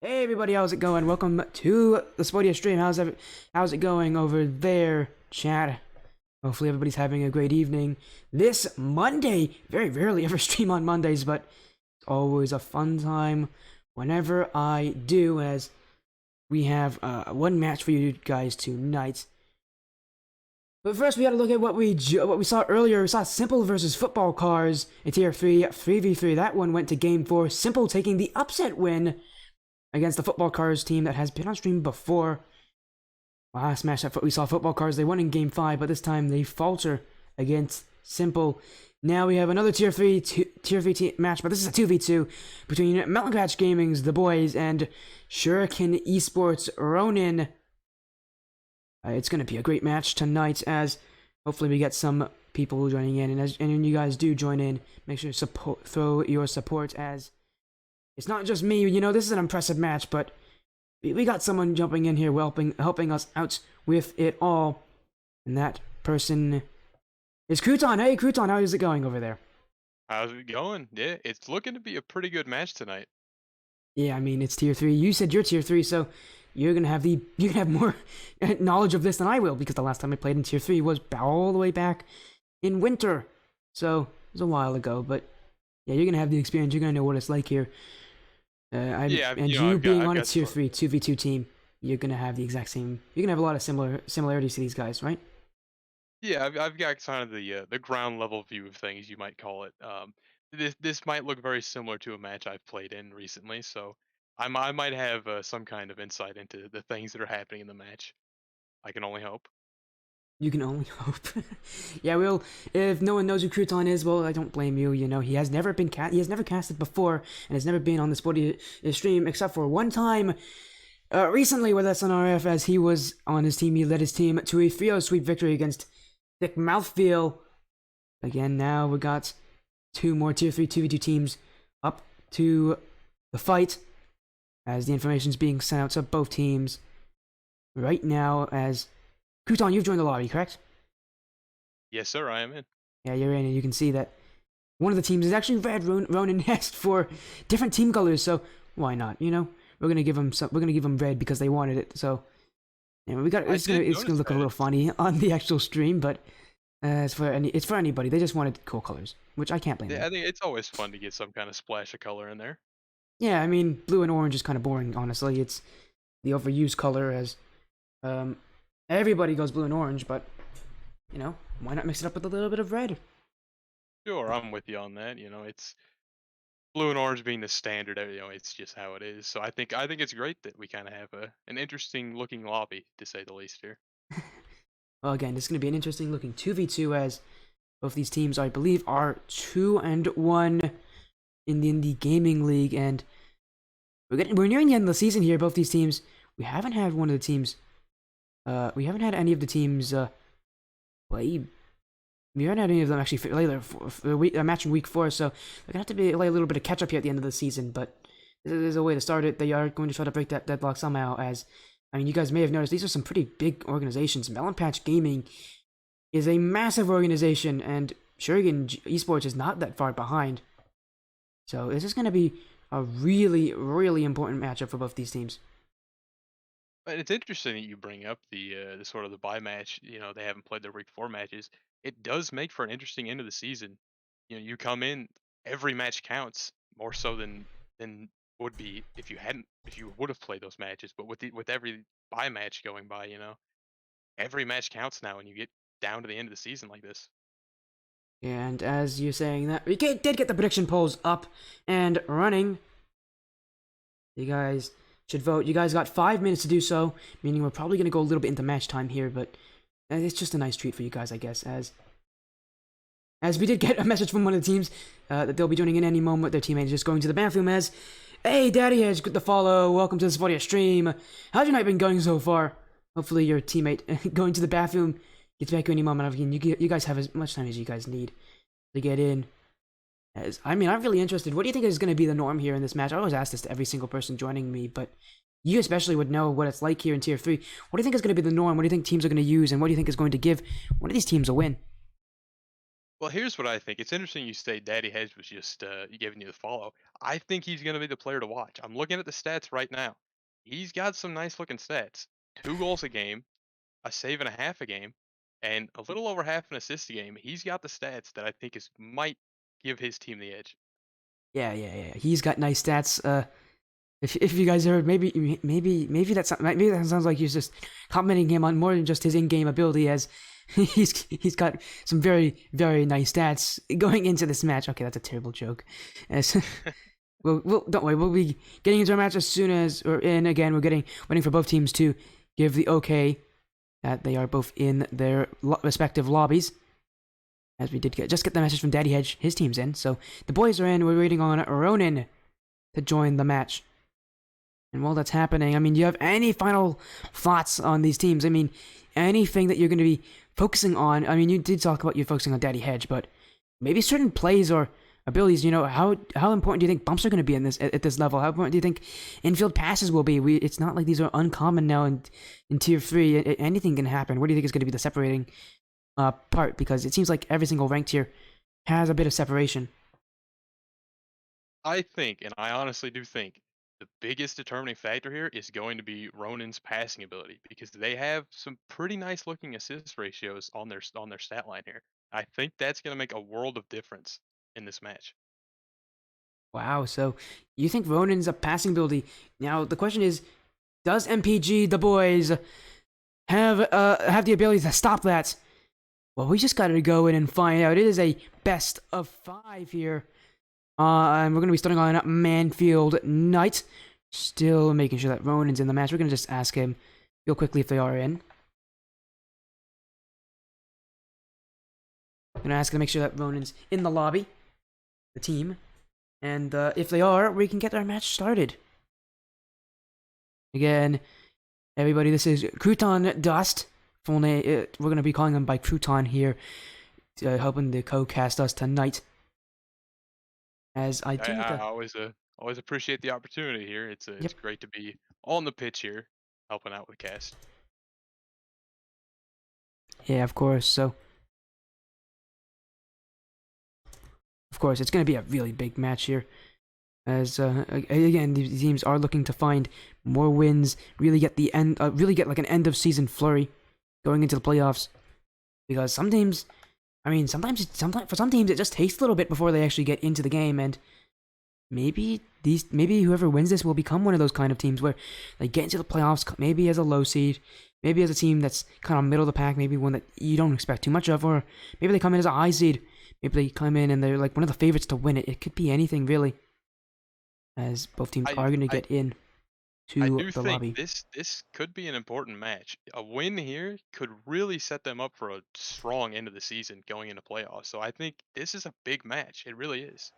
Hey everybody, how's it going? Welcome to the Spodia stream. How's it going over there, chat? Hopefully everybody's having a great evening. This Monday, very rarely ever stream on Mondays, but it's always a fun time whenever I do, as we have one match for you guys tonight. But first, we gotta look at what we saw earlier. We saw Simple versus Football Cars in Tier 3, 3v3. That one went to Game 4. Simple taking the upset win against the Football Cars team that has been on stream before. Last match that we saw Football Cars, they won in Game 5, but this time they falter against Simple. Now we have another Tier 3 match, but this is a 2v2 between Mountain Patch Gaming's Da Bois and Shuriken Esports Ronin. It's going to be a great match tonight, as hopefully we get some people joining in, and when you guys do join in, make sure to throw your support, as it's not just me. This is an impressive match, but we got someone jumping in here helping us out with it all. And that person is Crouton. Hey, Crouton, how is it going over there? How's it going? Yeah, it's looking to be a pretty good match tonight. Yeah, I mean, it's Tier 3. You said you're Tier 3, so you can have more knowledge of this than I will, because the last time I played in Tier 3 was all the way back in winter. So, it was a while ago, but yeah, you're going to have the experience. You're going to know what it's like here. Being on a Tier 3 2v2 team, you're gonna have the exact same. You're gonna have a lot of similarities to these guys, right? Yeah, I've got kind of the ground level view of things, you might call it. This might look very similar to a match I've played in recently, so I might have some kind of insight into the things that are happening in the match. I can only hope. You can only hope. Yeah, well, if no one knows who Crouton is, well, I don't blame you. He has never been he has never casted before, and has never been on the Sporty stream except for one time. Recently with SNRF, as he was on his team, he led his team to a 3-0 sweep victory against Thick Mouthfeel. Again, now we got two more Tier 3 2v2 teams up to the fight, as the information's being sent out to both teams right now. As Crouton, you've joined the lobby, correct? Yes, sir, I am in. Yeah, you're in, and you can see that one of the teams is actually red. Ronin asked for different team colors, so why not? We're gonna give them red because they wanted it. So, yeah, it's gonna look a little funny on the actual stream, but it's for anybody. They just wanted cool colors, which I can't blame them. I think it's always fun to get some kind of splash of color in there. Yeah, I mean, blue and orange is kind of boring, honestly. It's the overused color, as everybody goes blue and orange, but why not mix it up with a little bit of red? Sure, I'm with you on that. It's blue and orange being the standard. It's just how it is. So I think it's great that we kind of have an interesting looking lobby, to say the least here. Well, again, it's going to be an interesting looking 2v2, as both these teams, I believe, are 2-1 in the Indy Gaming League, and we're nearing the end of the season here. Both these teams, we haven't had one of the teams, we haven't had any of the teams play. We haven't had any of them actually play a match in week 4, so they're gonna have to play a little bit of catch up here at the end of the season. But this is a way to start it. They are going to try to break that deadlock somehow, as I mean, you guys may have noticed these are some pretty big organizations. Mountain Patch Gaming is a massive organization, and Shuriken Esports is not that far behind. So this is going to be a really, really important matchup for both these teams. But it's interesting that you bring up the sort of the bye match. They haven't played their week 4 matches. It does make for an interesting end of the season. You come in, every match counts more so than would be if you would have played those matches. But with every bye match going by, every match counts now, and you get down to the end of the season like this. And as you're saying that, we did get the prediction polls up and running. You guys should vote. You guys got 5 minutes to do so, meaning we're probably going to go a little bit into match time here, but it's just a nice treat for you guys, I guess, as we did get a message from one of the teams that they'll be joining in any moment. Their teammate is just going to the bathroom, as, hey, Daddy has good to follow. Welcome to the Spodia stream. How's your night been going so far? Hopefully your teammate going to the bathroom gets back any moment. You guys have as much time as you guys need to get in. I'm really interested. What do you think is going to be the norm here in this match? I always ask this to every single person joining me, but you especially would know what it's like here in Tier 3. What do you think is going to be the norm? What do you think teams are going to use? And what do you think is going to give one of these teams a win? Well, here's what I think. It's interesting you say Daddy Hedge was just giving you the follow. I think he's going to be the player to watch. I'm looking at the stats right now. He's got some nice looking stats. 2 goals a game, a save and a half a game, and a little over half an assist a game. He's got the stats that I think is might give his team the edge. Yeah. He's got nice stats. If you guys heard, maybe that sounds like he's just complimenting him on more than just his in-game ability, as he's got some very nice stats going into this match. Okay, that's a terrible joke. As we'll don't worry, we'll be getting into our match as soon as we're in. Again, waiting for both teams to give the okay that they are both in their respective lobbies. As we did just get the message from Daddy Hedge, his team's in, so the boys are in. We're waiting on Ronin to join the match. And while that's happening, I mean, do you have any final thoughts on these teams? I mean, anything that you're going to be focusing on? I mean, you did talk about you focusing on Daddy Hedge, but maybe certain plays or abilities. How important do you think bumps are going to be in this at this level? How important do you think infield passes will be? It's not like these are uncommon now in tier 3. Anything can happen. What do you think is going to be the separating part? Because it seems like every single ranked tier has a bit of separation. I think, and I honestly do think, the biggest determining factor here is going to be Ronin's passing ability because they have some pretty nice looking assist ratios on their stat line here. I think that's going to make a world of difference in this match. Wow, so you think Ronin's a passing ability? Now the question is, does MPG Da Bois have the ability to stop that? Well, we just gotta go in and find out. It is a best of 5 here. And we're gonna be starting on Manfield Knight. Still making sure that Ronin's in the match. We're gonna just ask him real quickly if they are in. I'm gonna ask him to make sure that Ronin's in the lobby, the team. And if they are, we can get our match started. Again, everybody, this is Croutondust. Full name, we're going to be calling him by Crouton here, helping to co-cast us tonight. As I always appreciate the opportunity here. It's great to be on the pitch here, helping out with the cast. Yeah, of course. So, of course, it's going to be a really big match here. As again, the teams are looking to find more wins, really get like an end of season flurry going into the playoffs. Because some teams, for some teams it just takes a little bit before they actually get into the game, and maybe whoever wins this will become one of those kind of teams where they get into the playoffs, maybe as a low seed, maybe as a team that's kind of middle of the pack, maybe one that you don't expect too much of, or maybe they come in as a high seed. Maybe they come in and they're like one of the favorites to win it. It could be anything, really. As both teams are going to get in to I the do think lobby. this could be an important match. A win here could really set them up for a strong end of the season going into playoffs. So I think this is a big match. It really is.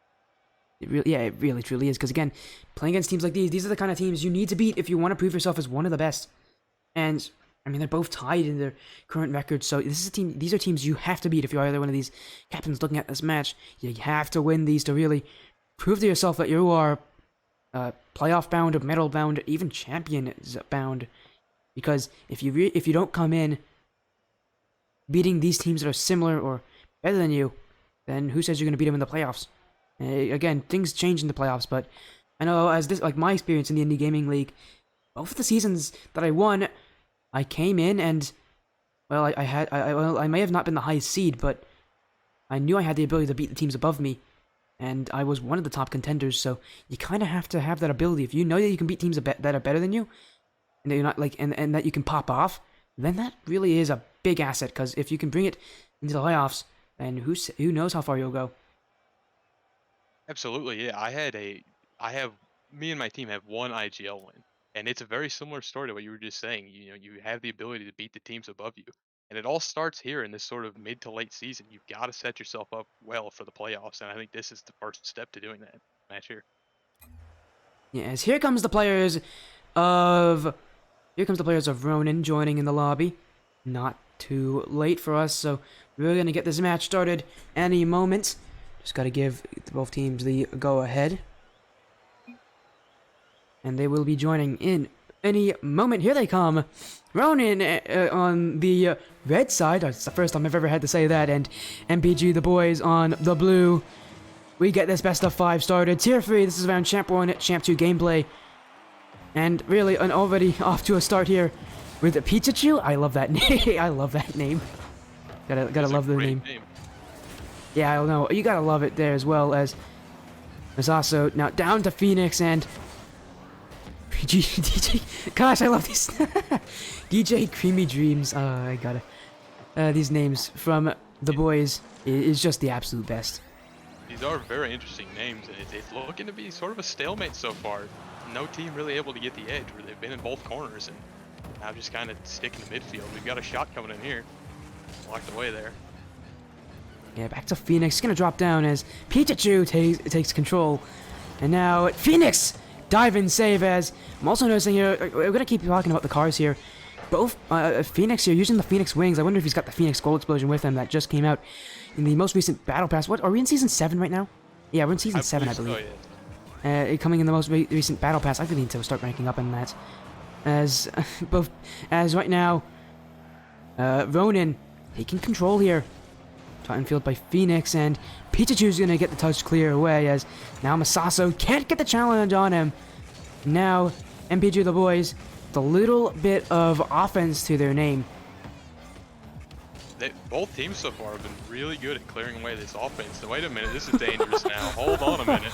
It really truly is. Because again, playing against teams like these are the kind of teams you need to beat if you want to prove yourself as one of the best. And I mean, they're both tied in their current records, so this is a team. These are teams you have to beat if you are either one of these captains looking at this match. You have to win these to really prove to yourself that you are playoff bound, medal bound, even champions bound. Because if you don't come in beating these teams that are similar or better than you, then who says you're going to beat them in the playoffs? Again, things change in the playoffs, but I know as this, like my experience in the Indy Gaming League, both of the seasons that I won, I came in and, well, I may have not been the highest seed, but I knew I had the ability to beat the teams above me, and I was one of the top contenders. So you kind of have to have that ability. If you know that you can beat teams that are better than you, and that you're not like, and that you can pop off, then that really is a big asset. Because if you can bring it into the playoffs, then who knows how far you'll go. Absolutely, yeah. Me and my team have one IGL win, and it's a very similar story to what you were just saying. You know, you have the ability to beat the teams above you, and it all starts here in this sort of mid to late season. You've got to set yourself up well for the playoffs, and I think this is the first step to doing that match here. Yes, here comes the players of Ronin joining in the lobby. Not too late for us, so we're gonna get this match started any moment. Just gotta give both teams the go-ahead. And they will be joining in any moment. Here they come. Ronin on the red side. It's the first time I've ever had to say that. And MPG Da Bois on the blue. We get this best of 5 started. Tier 3, this is around Champ 1, Champ 2 gameplay. And really, already off to a start here with Pikachu. I love that name. I love that name. Gotta love the name. Yeah, I don't know. You gotta love it there as well as... There's also now down to Phoenix and... DJ... Gosh, I love these... DJ Creamy Dreams. I gotta... these names from the boys is just the absolute best. These are very interesting names, and it's looking to be sort of a stalemate so far. No team really able to get the edge, where they've been in both corners, and now just kind of stick in the midfield. We've got a shot coming in here. Locked away there. Yeah, back to Phoenix. He's gonna drop down as Pikachu takes control. And now Phoenix dive and save as... I'm also noticing here, we're gonna keep talking about the cars here. Both Phoenix here, using the Phoenix wings. I wonder if he's got the Phoenix Gold Explosion with him that just came out in the most recent Battle Pass. What, are we in Season 7 right now? Yeah, we're in Season 7, I believe. So, yeah. Coming in the most recent Battle Pass. I really need to start ranking up in that. As right now, Ronin taking control here. Titanfield by Phoenix, and Pikachu's gonna get the touch clear away as now Masaso can't get the challenge on him. Now, MPG Da Bois, with a little bit of offense to their name. Both teams so far have been really good at clearing away this offense. So wait a minute, this is dangerous now. Hold on a minute.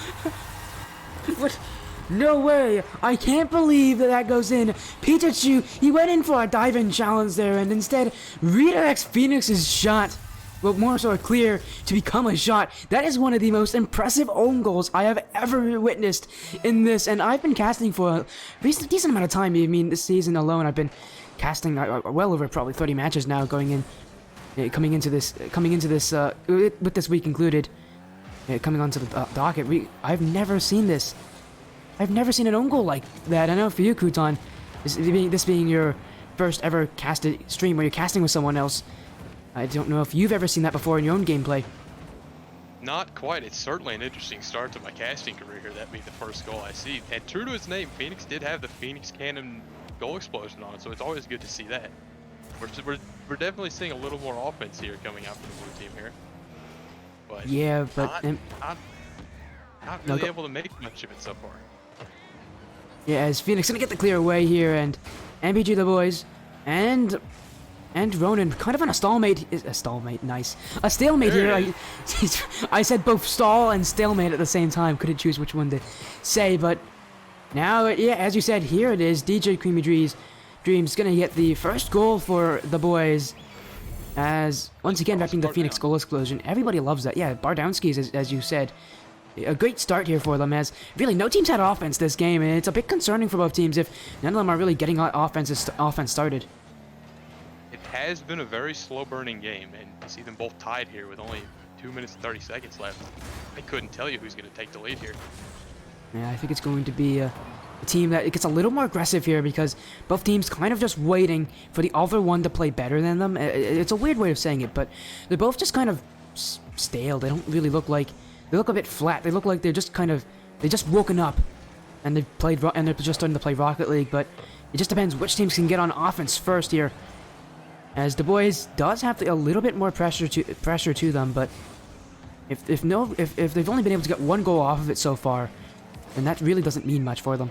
What? No way! I can't believe that goes in. Pikachu, he went in for a dive-in challenge there, and instead redirects Phoenix's shot. Well, more so clear to become a shot. That is one of the most impressive own goals I have ever witnessed in this, and I've been casting for a decent amount of time. I mean, this season alone, I've been casting well over probably 30 matches now, coming into this with this week included. Coming onto the docket, I've never seen this. I've never seen an own goal like that. I know for you, Crouton, this being your first ever casted stream where you're casting with someone else. I don't know if you've ever seen that before in your own gameplay. Not quite. It's certainly an interesting start to my casting career here, that being the first goal I see. And true to its name, Phoenix did have the Phoenix Cannon goal explosion on it, so it's always good to see that. We're definitely seeing a little more offense here coming out from the blue team here. But yeah, but... not really able to make much of it so far. Yeah, as Phoenix gonna get the clear away here, and MPG Da Bois and Ronin kind of on a stalemate. Nice. A stalemate here. I said both stall and stalemate at the same time. Couldn't choose which one to say, but now, yeah, as you said, here it is. DJ Creamy Dreams gonna get the first goal for the boys. As once again wrapping the Phoenix goal explosion. Everybody loves that. Yeah, Bardowski's, as you said. A great start here for them, as really no teams had offense this game, and it's a bit concerning for both teams if none of them are really getting offense started. It has been a very slow-burning game, and you see them both tied here with only 2 minutes and 30 seconds left. I couldn't tell you who's going to take the lead here. Yeah, I think it's going to be a team that gets a little more aggressive here because both teams kind of just waiting for the other one to play better than them. It's a weird way of saying it, but they're both just kind of stale. They don't really look like... They look a bit flat. They look like they're just kind of... They just woken up and they're just starting to play Rocket League, but it just depends which teams can get on offense first here. As Da Bois does have a little bit more pressure to them, but if they've only been able to get one goal off of it so far, then that really doesn't mean much for them.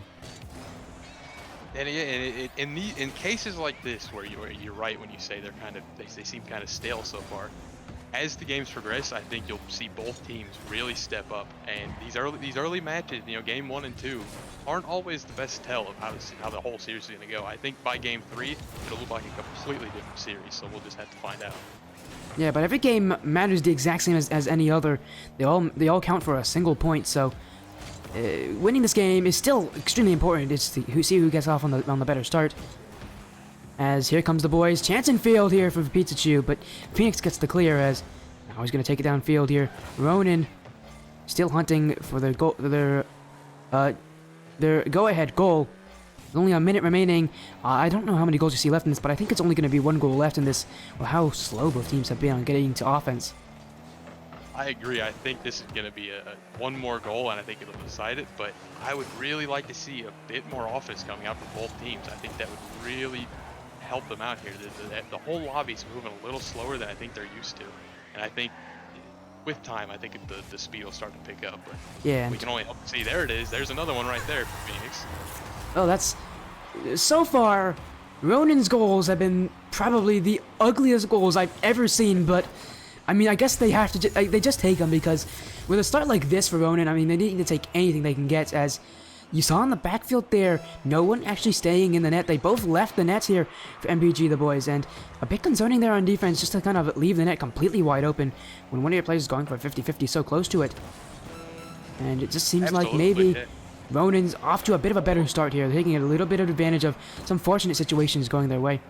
And in cases like this, where you're right when you say they seem kind of stale so far. As the games progress, I think you'll see both teams really step up, and these early matches, game 1 and 2, aren't always the best tell of how the whole series is going to go. I think by game 3, it'll look like a completely different series, so we'll just have to find out. Yeah, but every game matters the exact same as any other. They all count for a single point, so winning this game is still extremely important. It's to see who gets off on the better start. As here comes the boys. Chance in field here for Pikachu, but Phoenix gets the clear as now he's going to take it downfield here. Ronin still hunting for their go-ahead goal. There's only a minute remaining. I don't know how many goals you see left in this, but I think it's only going to be one goal left in this. Well, how slow both teams have been on getting to offense. I agree. I think this is going to be a one more goal, and I think it'll decide it. But I would really like to see a bit more offense coming out from both teams. I think that would really help them out here. The whole lobby's moving a little slower than I think they're used to, and I think with time, I think the speed will start to pick up. But Yeah. we can only hope to see. There it is. There's another one right there for Phoenix. Oh, that's... So far, Ronin's goals have been probably the ugliest goals I've ever seen, but... I mean, I guess they have to... they just take them, because with a start like this for Ronin, I mean, they need to take anything they can get, as... You saw in the backfield there, no one actually staying in the net. They both left the nets here for MPG Da Bois, and a bit concerning there on defense, just to kind of leave the net completely wide open when one of your players is going for a 50-50 so close to it. And it just seems like maybe Ronin's off to a bit of a better start here. They're taking a little bit of advantage of some fortunate situations going their way.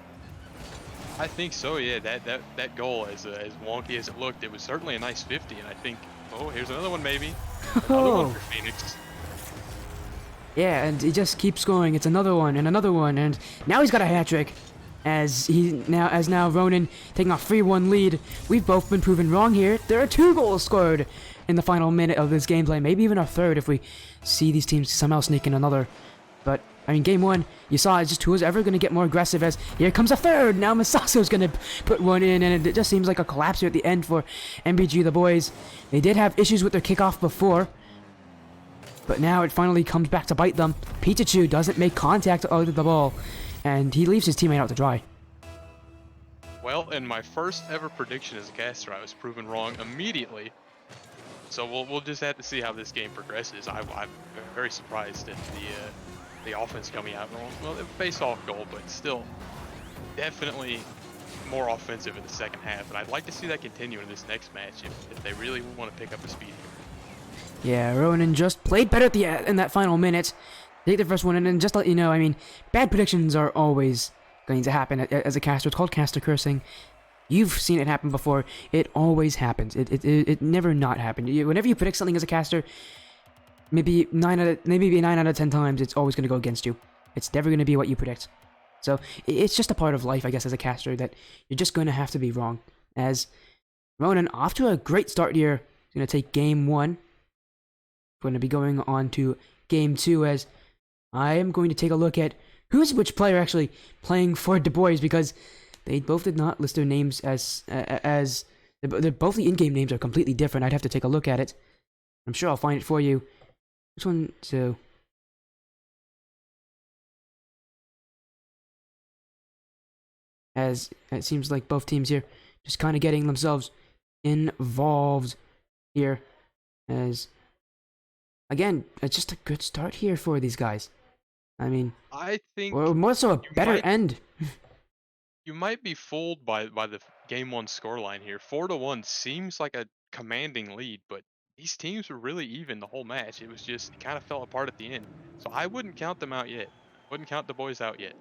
I think so, yeah. That goal, as wonky as it looked, it was certainly a nice 50, and I think, oh, here's another one maybe. Another one for Phoenix. Yeah, and he just keeps going. It's another one, and now he's got a hat-trick. As now Ronin taking a 3-1 lead. We've both been proven wrong here. There are 2 goals scored in the final minute of this gameplay. Maybe even a third if we see these teams somehow sneak in another. But, I mean, game 1, you saw it's just who's ever going to get more aggressive, as here comes a third. Now Masaso's going to put one in, and it just seems like a collapse here at the end for MPG Da Bois. They did have issues with their kickoff before, but now it finally comes back to bite them. Pikachu doesn't make contact with the ball, and he leaves his teammate out to dry. Well, in my first ever prediction as a caster, I was proven wrong immediately. So we'll just have to see how this game progresses. I'm very surprised at the offense coming out. Well, a face-off goal, but still definitely more offensive in the second half. And I'd like to see that continue in this next match if they really want to pick up the speed here. Yeah, Ronin just played better in that final minute. Take the first one, and then just to let you know, I mean, bad predictions are always going to happen as a caster. It's called caster cursing. You've seen it happen before. It always happens. It never not happened. Whenever you predict something as a caster, maybe 9 out of 10 times, it's always going to go against you. It's never going to be what you predict. So it's just a part of life, I guess, as a caster, that you're just going to have to be wrong. As Ronin, off to a great start here, is going to take game 1. We're going to be going on to game 2, as I am going to take a look at who's which player actually playing for Da Bois, because they both did not list their names as both the in-game names are completely different. I'd have to take a look at it. I'm sure I'll find it for you. Which one? So, as it seems like both teams here just kind of getting themselves involved here, as again, it's just a good start here for these guys. I mean, I think, or more so a better end. You might be fooled by the game 1 scoreline here. 4-1 seems like a commanding lead, but these teams were really even the whole match. It was just, it kind of fell apart at the end. So I wouldn't count them out yet. Wouldn't count the boys out yet.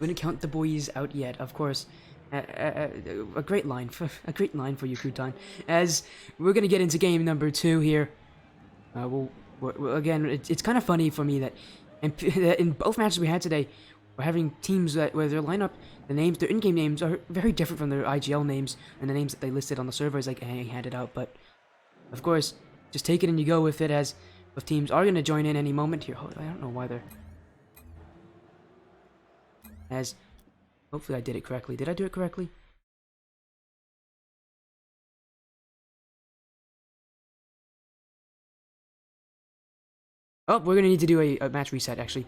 Wouldn't count the boys out yet, of course. A great line for you, Crouton. As we're gonna get into game number 2 here. Again, it's kind of funny for me that in both matches we had today, we're having teams where their lineup, their in-game names are very different from their IGL names and the names that they listed on the server as like handed out. But of course, just take it and you go with it, as both teams are gonna join in any moment here. I don't know why they're. As hopefully I did it correctly. Did I do it correctly? Oh, we're gonna need to do a match reset, actually.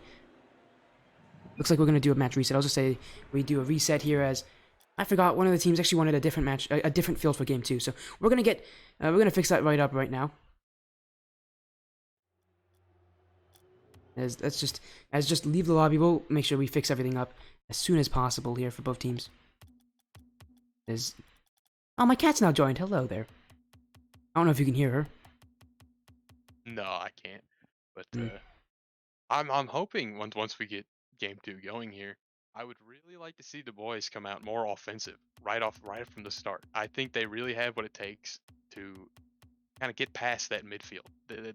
Looks like we're gonna do a match reset. I'll just say we do a reset here, as I forgot one of the teams actually wanted a different match, a different field for game 2. So we're gonna fix that right now. As just leave the lobby. We'll make sure we fix everything up as soon as possible here for both teams. Oh, my cat's now joined. Hello there. I don't know if you can hear her. No, I can't. But I'm hoping once we get game 2 going here, I would really like to see the boys come out more offensive right from the start. I think they really have what it takes to kind of get past that midfield.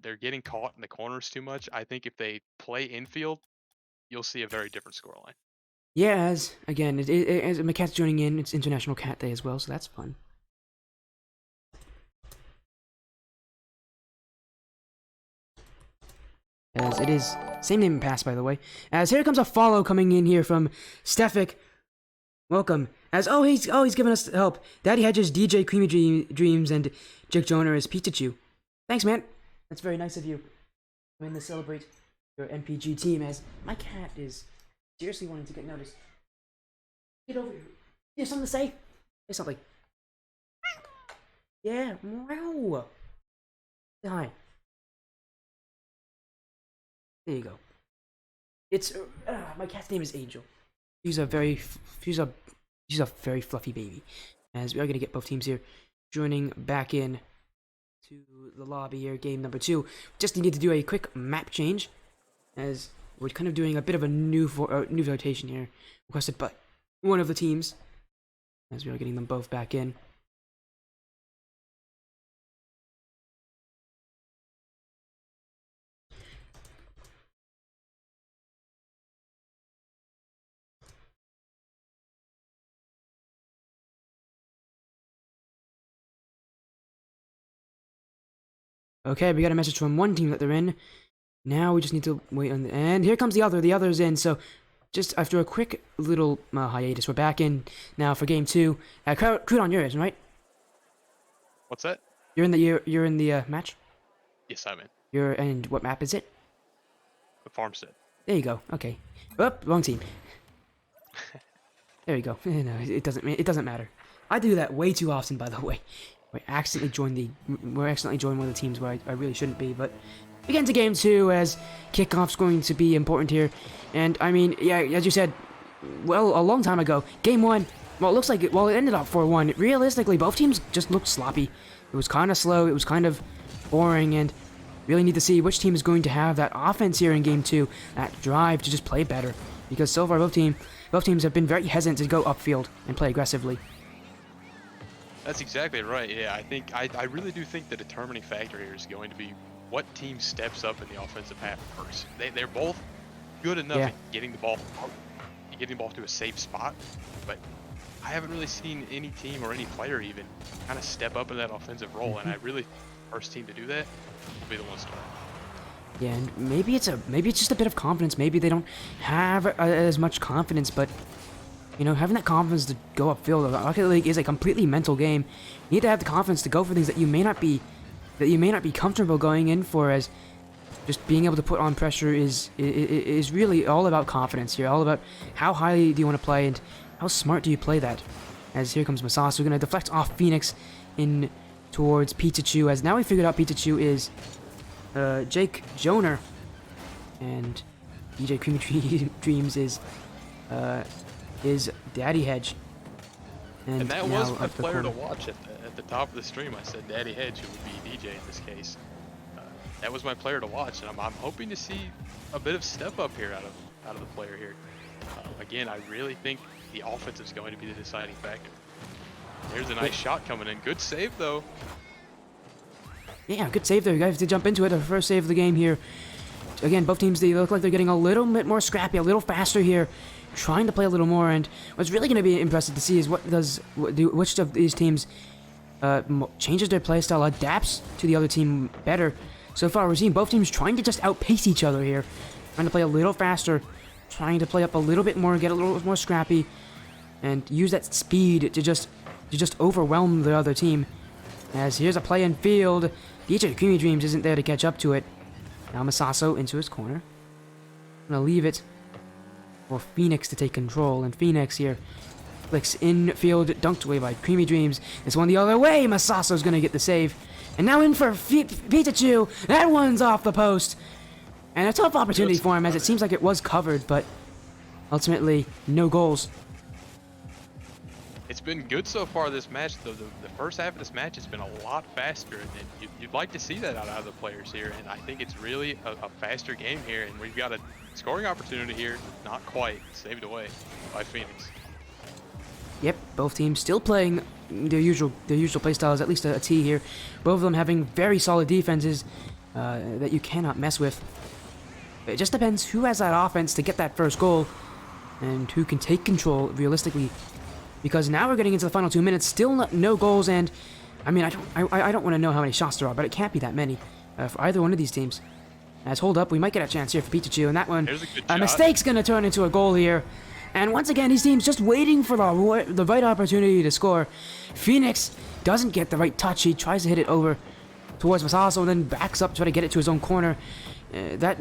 They're getting caught in the corners too much. I think if they play infield, you'll see a very different scoreline. Yeah, as again, as my cat's joining in, it's International Cat Day as well, so that's fun. as it is same name in past, by the way. As here comes a follow coming in here from Stefik. Welcome. As he's giving us help. Daddy Hedges, DJ Dreams, and Jake Joner is Pikachu. Thanks, man. That's very nice of you. I'm in to celebrate your MPG team. As my cat is seriously wanting to get noticed. Get over here. You have something to say? Say something. Yeah. Wow. Say hi. There you go. It's my cat's name is Angel. She's a very fluffy baby. As we are gonna get both teams here joining back in to the lobby here, game number 2. Just needed to do a quick map change, as we're kind of doing a bit of a new rotation here, requested by one of the teams. As we are getting them both back in. Okay, we got a message from one team that they're in. Now we just need to wait on and here comes the other. The other's in, so just after a quick little hiatus, we're back in now for game 2. Crouton, you're in, right? What's that? You're in the match? Yes, I'm in. And what map is it? The farmstead. There you go. Okay. Oh, wrong team. There you go. No, it doesn't matter. I do that way too often, by the way. We accidentally joined one of the teams where I really shouldn't be, but we get into game 2 as kickoff's going to be important here. And I mean, yeah, as you said, well, a long time ago, game 1, well, it looks like it ended up 4-1. Realistically, both teams just looked sloppy. It was kind of slow, it was kind of boring, and really need to see which team is going to have that offense here in game 2, that drive to just play better. Because so far both teams have been very hesitant to go upfield and play aggressively. That's exactly right. Yeah, I really do think the determining factor here is going to be what team steps up in the offensive half first. They're both good enough at getting the ball to a safe spot, but I haven't really seen any team or any player even kind of step up in that offensive role, and I really first team to do that will be the one starting. Yeah, and maybe it's just a bit of confidence. Maybe they don't have as much confidence, but you know, having that confidence to go upfield, Rocket League is a completely mental game. You need to have the confidence to go for things that you may not be comfortable going in for, as just being able to put on pressure is really all about confidence here, all about how highly do you want to play and how smart do you play that. As here comes Masasu, going to deflect off Phoenix in towards Pikachu, as now we figured out Pikachu is Jake Joner, and DJ Creamy Dreams is Daddy Hedge. And that was my player to watch at the top of the stream. I said Daddy Hedge, who would be DJ in this case. That was my player to watch, and I'm hoping to see a bit of step up here out of the player here. Again, I really think the offense is going to be the deciding factor. There's a nice shot coming in. Good save though. Yeah, good save there. You guys have to jump into it. The first save of the game here. Again, both teams, they look like they're getting a little bit more scrappy, a little faster here, trying to play a little more. And what's really going to be impressive to see is which of these teams changes their playstyle, adapts to the other team better. So far, we're seeing both teams trying to just outpace each other here, trying to play a little faster, trying to play up a little bit more, get a little more scrappy, and use that speed to just overwhelm the other team. As here's a play in field, DJ Creamy Dreams isn't there to catch up to it. Now Masaso into his corner. Gonna leave it for Phoenix to take control, and Phoenix here flicks infield, dunked away by Creamy Dreams. It's one the other way. Masaso's gonna get the save, and now in for Pikachu. That one's off the post, and a tough opportunity for him, as it seems like it was covered, but ultimately no goals. It's been good so far this match, though. The first half of this match has been a lot faster, and you'd like to see that out of the players here. And I think it's really a faster game here, and we've got a scoring opportunity here. Not quite saved away by Phoenix. Yep, both teams still playing their usual play styles, at least a T here. Both of them having very solid defenses that you cannot mess with. It just depends who has that offense to get that first goal, and who can take control realistically. Because now we're getting into the final 2 minutes, still no goals, and I mean, I don't want to know how many shots there are, but it can't be that many for either one of these teams. As hold up, we might get a chance here for Pikachu, and that one, There's a good a shot. mistake's gonna turn into a goal here. And once again, these teams just waiting for the right opportunity to score. Phoenix doesn't get the right touch. He tries to hit it over towards Masaso, and then backs up to try to get it to his own corner. That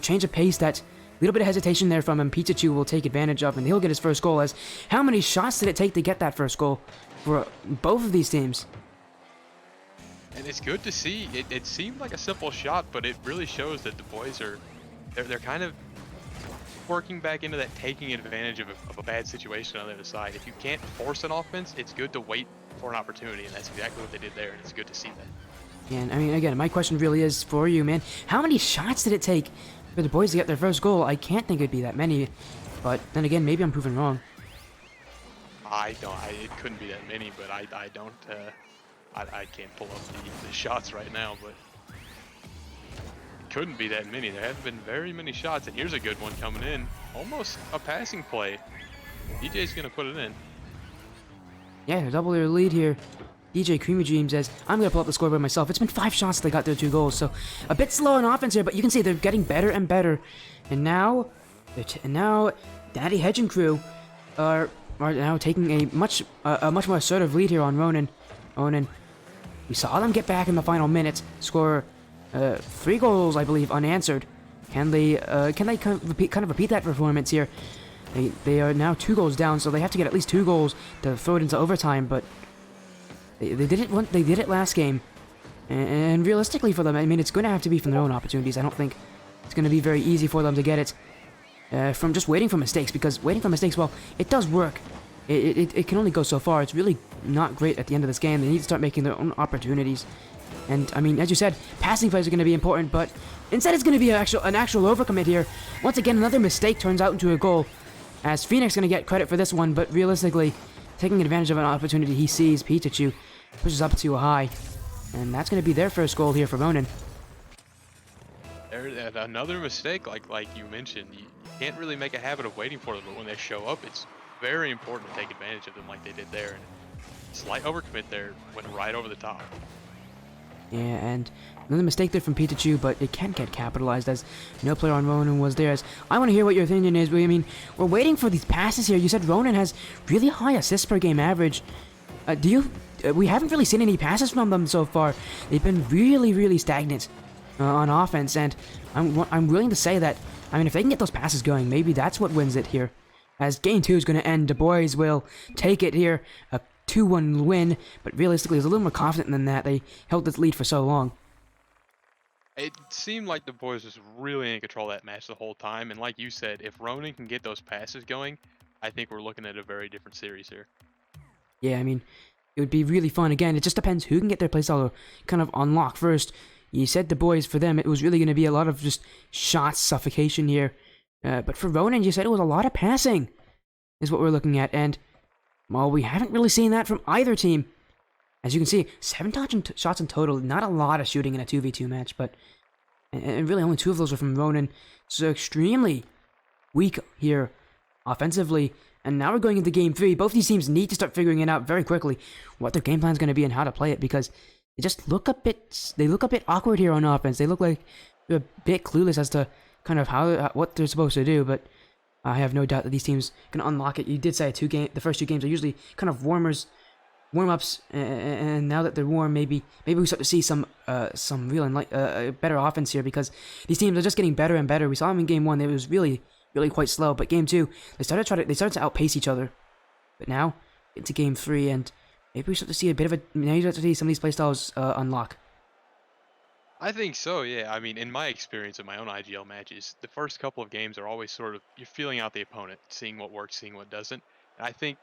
change of pace, that little bit of hesitation there from him, Pikachu will take advantage of, and he'll get his first goal. As how many shots did it take to get that first goal for both of these teams? And it's good to see. It seemed like a simple shot, but it really shows that the boys are they're kind of working back into that taking advantage of a bad situation on the other side. If you can't force an offense, it's good to wait for an opportunity, and that's exactly what they did there, and it's good to see that. And I mean, again, my question really is for you, man. How many shots did it take for the boys to get their first goal? I can't think it'd be that many, but then again, maybe I'm proven wrong. It couldn't be that many, but I can't pull up the shots right now, but it couldn't be that many. There haven't been very many shots, and here's a good one coming in. Almost a passing play. DJ's gonna put it in. Yeah, double their lead here. DJ Creamy Dream says, I'm going to pull up the scoreboard myself. It's been 5 shots they got their 2 goals, so a bit slow on offense here, but you can see they're getting better and better. And now Daddy Hedge and crew are now taking a much more assertive lead here on Ronin. We saw them get back in the final minutes, score 3 goals, I believe, unanswered. Can they kind of repeat that performance here? They are now 2 goals down, so they have to get at least 2 goals to throw it into overtime, but they did it last game, and realistically for them, I mean, it's going to have to be from their own opportunities. I don't think it's going to be very easy for them to get it from just waiting for mistakes, because waiting for mistakes, well, it does work. It can only go so far. It's really not great at the end of this game. They need to start making their own opportunities. And, I mean, as you said, passing plays are going to be important, but instead it's going to be an actual overcommit here. Once again, another mistake turns out into a goal, as Phoenix going to get credit for this one, but realistically, taking advantage of an opportunity he sees, Pikachu pushes up to a high, and that's going to be their first goal here for Ronin. Another mistake, like you mentioned, you can't really make a habit of waiting for them, but when they show up, it's very important to take advantage of them like they did there. And slight overcommit there went right over the top. Yeah, and another mistake there from Pikachu, but it can get capitalized as no player on Ronin was there. As I want to hear what your opinion is. I mean, we're waiting for these passes here. You said Ronin has really high assists per game average. We haven't really seen any passes from them so far. They've been really stagnant on offense, and I'm willing to say that, I mean, if they can get those passes going, maybe that's what wins it here. As game 2 is going to end, Da Bois will take it here, a 2-1 win, but realistically, it's a little more confident than that. They held this lead for so long. It seemed like the boys was really in control of that match the whole time, and like you said, if Ronin can get those passes going, I think we're looking at a very different series here. Yeah, I mean, it would be really fun. Again, it just depends who can get their playstyle kind of unlocked first. You said Da Bois, for them, it was really going to be a lot of just shots, suffocation here. But for Ronin, you said it was a lot of passing, is what we're looking at. And, well, we haven't really seen that from either team. As you can see, 7 shots in total. Not a lot of shooting in a 2v2 match, but and really only 2 of those are from Ronin. So extremely weak here offensively. And now we're going into game 3. Both these teams need to start figuring it out very quickly, what their game plan is going to be and how to play it, because they just look a bit awkward here on offense. They look like they're a bit clueless as to kind of what they're supposed to do, but I have no doubt that these teams can unlock it. You did say the first 2 games are usually kind of warm-ups, and now that they're warm, maybe we start to see some real and better offense here, because these teams are just getting better and better. We saw them in game 1; it was really quite slow, but game 2 they started to outpace each other. But now into game 3, and maybe we start to see now you start to see some of these playstyles unlock. I think so, yeah. I mean, in my experience in my own IGL matches, the first couple of games are always sort of, you're feeling out the opponent, seeing what works, seeing what doesn't. And I think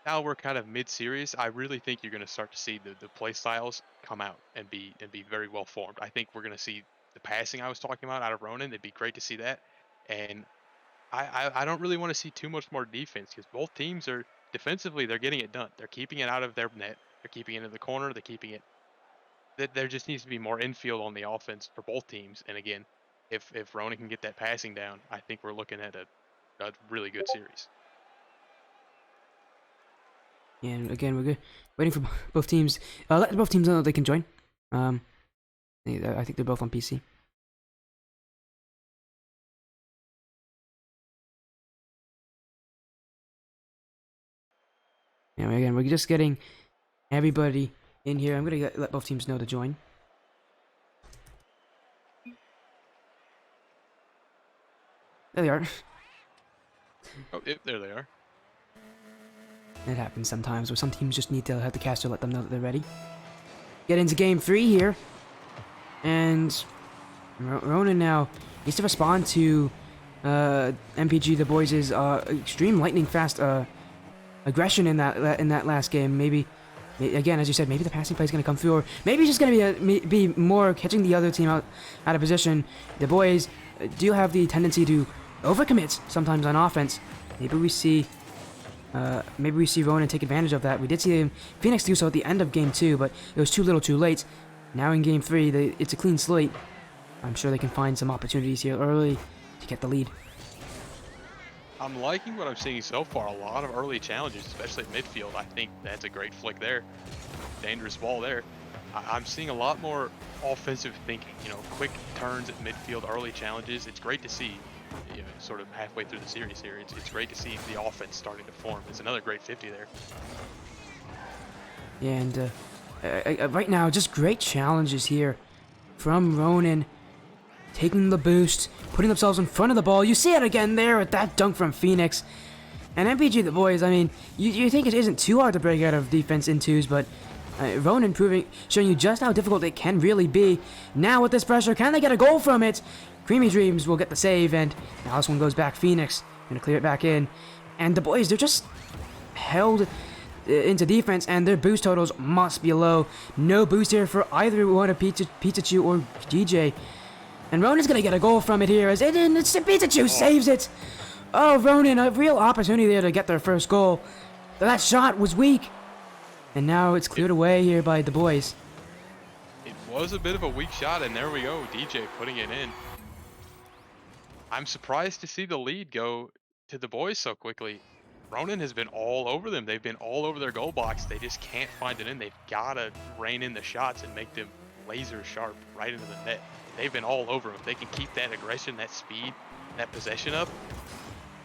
now we're kind of mid-series, I really think you're going to start to see the play styles come out and be very well formed. I think we're going to see the passing I was talking about out of Ronin. It'd be great to see that. And I don't really want to see too much more defense, because both teams are, defensively, they're getting it done. They're keeping it out of their net. They're keeping it in the corner. They're keeping it. There just needs to be more infield on the offense for both teams. And again, if Ronin can get that passing down, I think we're looking at a really good series. Yeah, and again, we're waiting for both teams. Let both teams know that they can join. I think they're both on PC. And again, we're just getting everybody in here. I'm gonna let both teams know to join. There they are. Oh, yep, there they are. It happens sometimes where some teams just need to have the caster let them know that they're ready. Get into game 3 here. And Ronin now needs to respond to MPG Da Bois' extreme lightning fast aggression in that last game. Maybe, again, as you said, maybe the passing play is going to come through, or maybe it's just going to be more catching the other team out of position. Da Bois do have the tendency to overcommit sometimes on offense. Maybe we see Ronin take advantage of that. We did see Phoenix do so at the end of game 2, but it was too little too late. Now in game 3, it's a clean slate. I'm sure they can find some opportunities here early to get the lead. I'm liking what I'm seeing so far. A lot of early challenges, especially at midfield. I think that's a great flick there. Dangerous ball there. I'm seeing a lot more offensive thinking. You know, quick turns at midfield, early challenges. It's great to see. You know, sort of halfway through the series here, it's great to see the offense starting to form. It's another great 50 there. Yeah, and right now, just great challenges here from Ronin. Taking the boost, putting themselves in front of the ball. You see it again there with that dunk from Phoenix. And MPG Da Bois, I mean, you think it isn't too hard to break out of defense in twos, but Ronin showing you just how difficult it can really be. Now with this pressure, can they get a goal from it? Creamy Dreams will get the save, and now this one goes back. Phoenix gonna clear it back in. And Da Bois, they're just held into defense, and their boost totals must be low. No boost here for either one of Pikachu or DJ. And Ronin's gonna get a goal from it here, as Pikachu saves it. Oh, Ronin, a real opportunity there to get their first goal. That shot was weak. And now it's cleared away here by Da Bois. It was a bit of a weak shot, and there we go, DJ putting it in. I'm surprised to see the lead go to Da Bois so quickly. Ronin has been all over them. They've been all over their goal box. They just can't find it in. They've got to rein in the shots and make them laser sharp right into the net. They've been all over them. If they can keep that aggression, that speed, that possession up,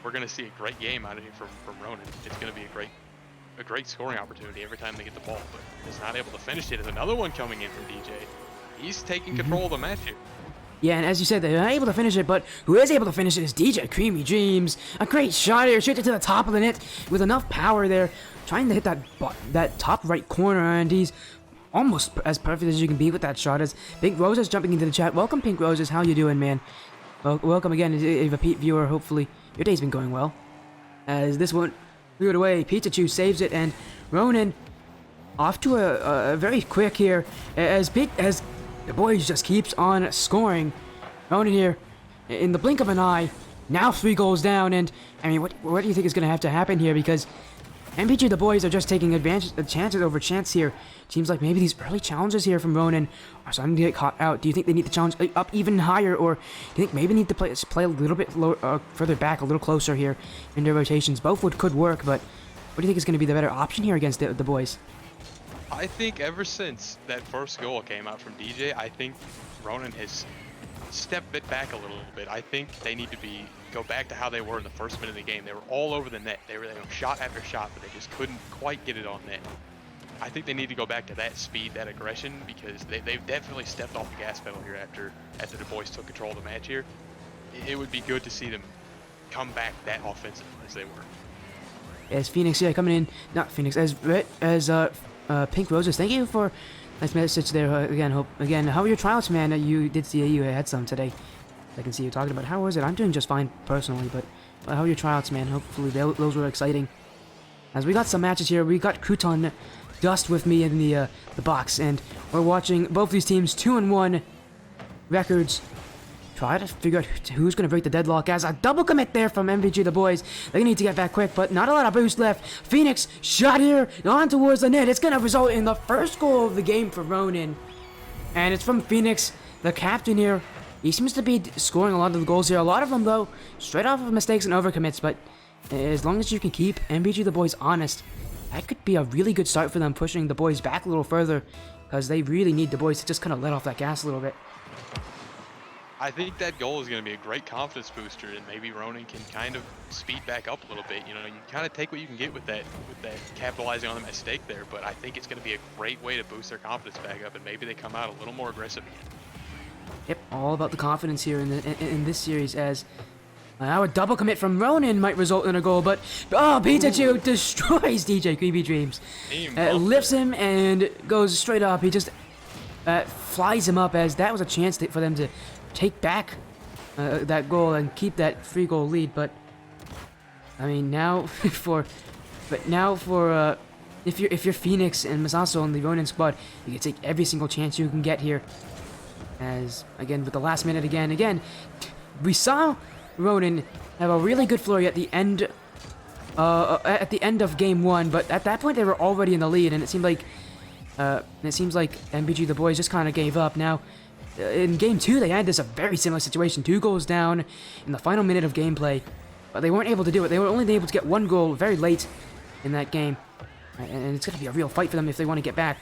we're going to see a great game out of here from Ronin. It's going to be a great scoring opportunity every time they get the ball, but is not able to finish it. There's another one coming in from DJ. He's taking control of the match here. Yeah, and as you said, they're not able to finish it, but who is able to finish it is DJ. Creamy Dreams. A great shot here. Shoots it to the top of the net with enough power there. Trying to hit that top right corner, and he's almost as perfect as you can be with that shot. As Pink Roses jumping into the chat. Welcome, Pink Roses. How you doing, man? Well, welcome again, a repeat viewer. Hopefully your day's been going well. As this one cleared away, Pikachu saves it, and Ronin off to a very quick here as Da Bois just keeps on scoring. Ronin here, in the blink of an eye, now 3 goals down, and I mean, what do you think is going to have to happen here? Because MPG Da Bois are just taking chances over chance here. Seems like maybe these early challenges here from Ronin are starting to get caught out. Do you think they need to challenge up even higher, or do you think maybe need to play a little bit further back, a little closer here in their rotations? Both could work, but what do you think is going to be the better option here against Da Bois? I think ever since that first goal came out from DJ, I think Ronin has stepped it back a little bit. I think they need to go back to how they were in the first minute of the game. They were all over the net. They were shot after shot, but they just couldn't quite get it on net. I think they need to go back to that speed, that aggression, because they've definitely stepped off the gas pedal here after Da Bois took control of the match here. It would be good to see them come back that offensive as they were. As Phoenix, yeah, coming in, not Phoenix, as Pink Roses, thank you for nice message there. Again, how are your trials, man? You did see you had some today. I can see you talking about. How was it? I'm doing just fine personally, but how are your tryouts, man? Hopefully those were exciting. As we got some matches here, we got Croutondust with me in the box, and we're watching both these teams 2-1 records. Try to figure out who's going to break the deadlock, as a double commit there from MPG Da Bois. They need to get back quick, but not a lot of boost left. Phoenix shot here on towards the net. It's going to result in the first goal of the game for Ronin. And it's from Phoenix, the captain here. He seems to be scoring a lot of the goals here. A lot of them, though, straight off of mistakes and overcommits. But as long as you can keep MPG Da Bois honest, that could be a really good start for them, pushing Da Bois back a little further, because they really need Da Bois to just kind of let off that gas a little bit. I think that goal is going to be a great confidence booster, and maybe Ronin can kind of speed back up a little bit. You know, you kind of take what you can get with that capitalizing on the mistake there. But I think it's going to be a great way to boost their confidence back up, and maybe they come out a little more aggressive again. Yep, all about the confidence here in this series as now a double commit from Ronin might result in a goal, but Pikachu destroys DJ Creepy Dreams. Lifts him and goes straight up. He just flies him up as that was a chance for them to take back that goal and keep that 3-goal lead. But I mean, now if you're Phoenix and Masaso on the Ronin squad, you can take every single chance you can get here. As again with the last minute again, we saw Ronin have a really good flurry at the end of game 1, but at that point they were already in the lead, and it seems like MPG Da Bois just kind of gave up. Now in game 2 they had a very similar situation, 2 goals down in the final minute of gameplay, but they weren't able to do it. They were only able to get 1 goal very late in that game, and it's going to be a real fight for them if they want to get back.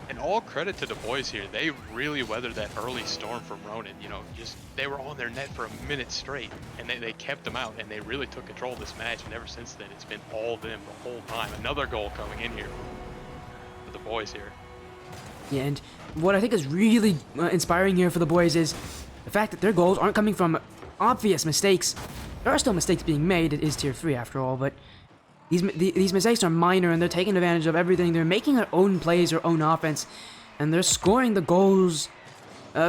And all credit to the boys here. They really weathered that early storm from Ronin. You know, they were on their net for a minute straight, and they kept them out, and they really took control of this match. And ever since then, it's been all them the whole time. Another goal coming in here for the boys here. Yeah, and what I think is really inspiring here for the boys is the fact that their goals aren't coming from obvious mistakes. There are still mistakes being made. It is tier 3 after all, but these mistakes are minor, and they're taking advantage of everything. They're making their own plays, their own offense, and they're scoring the goals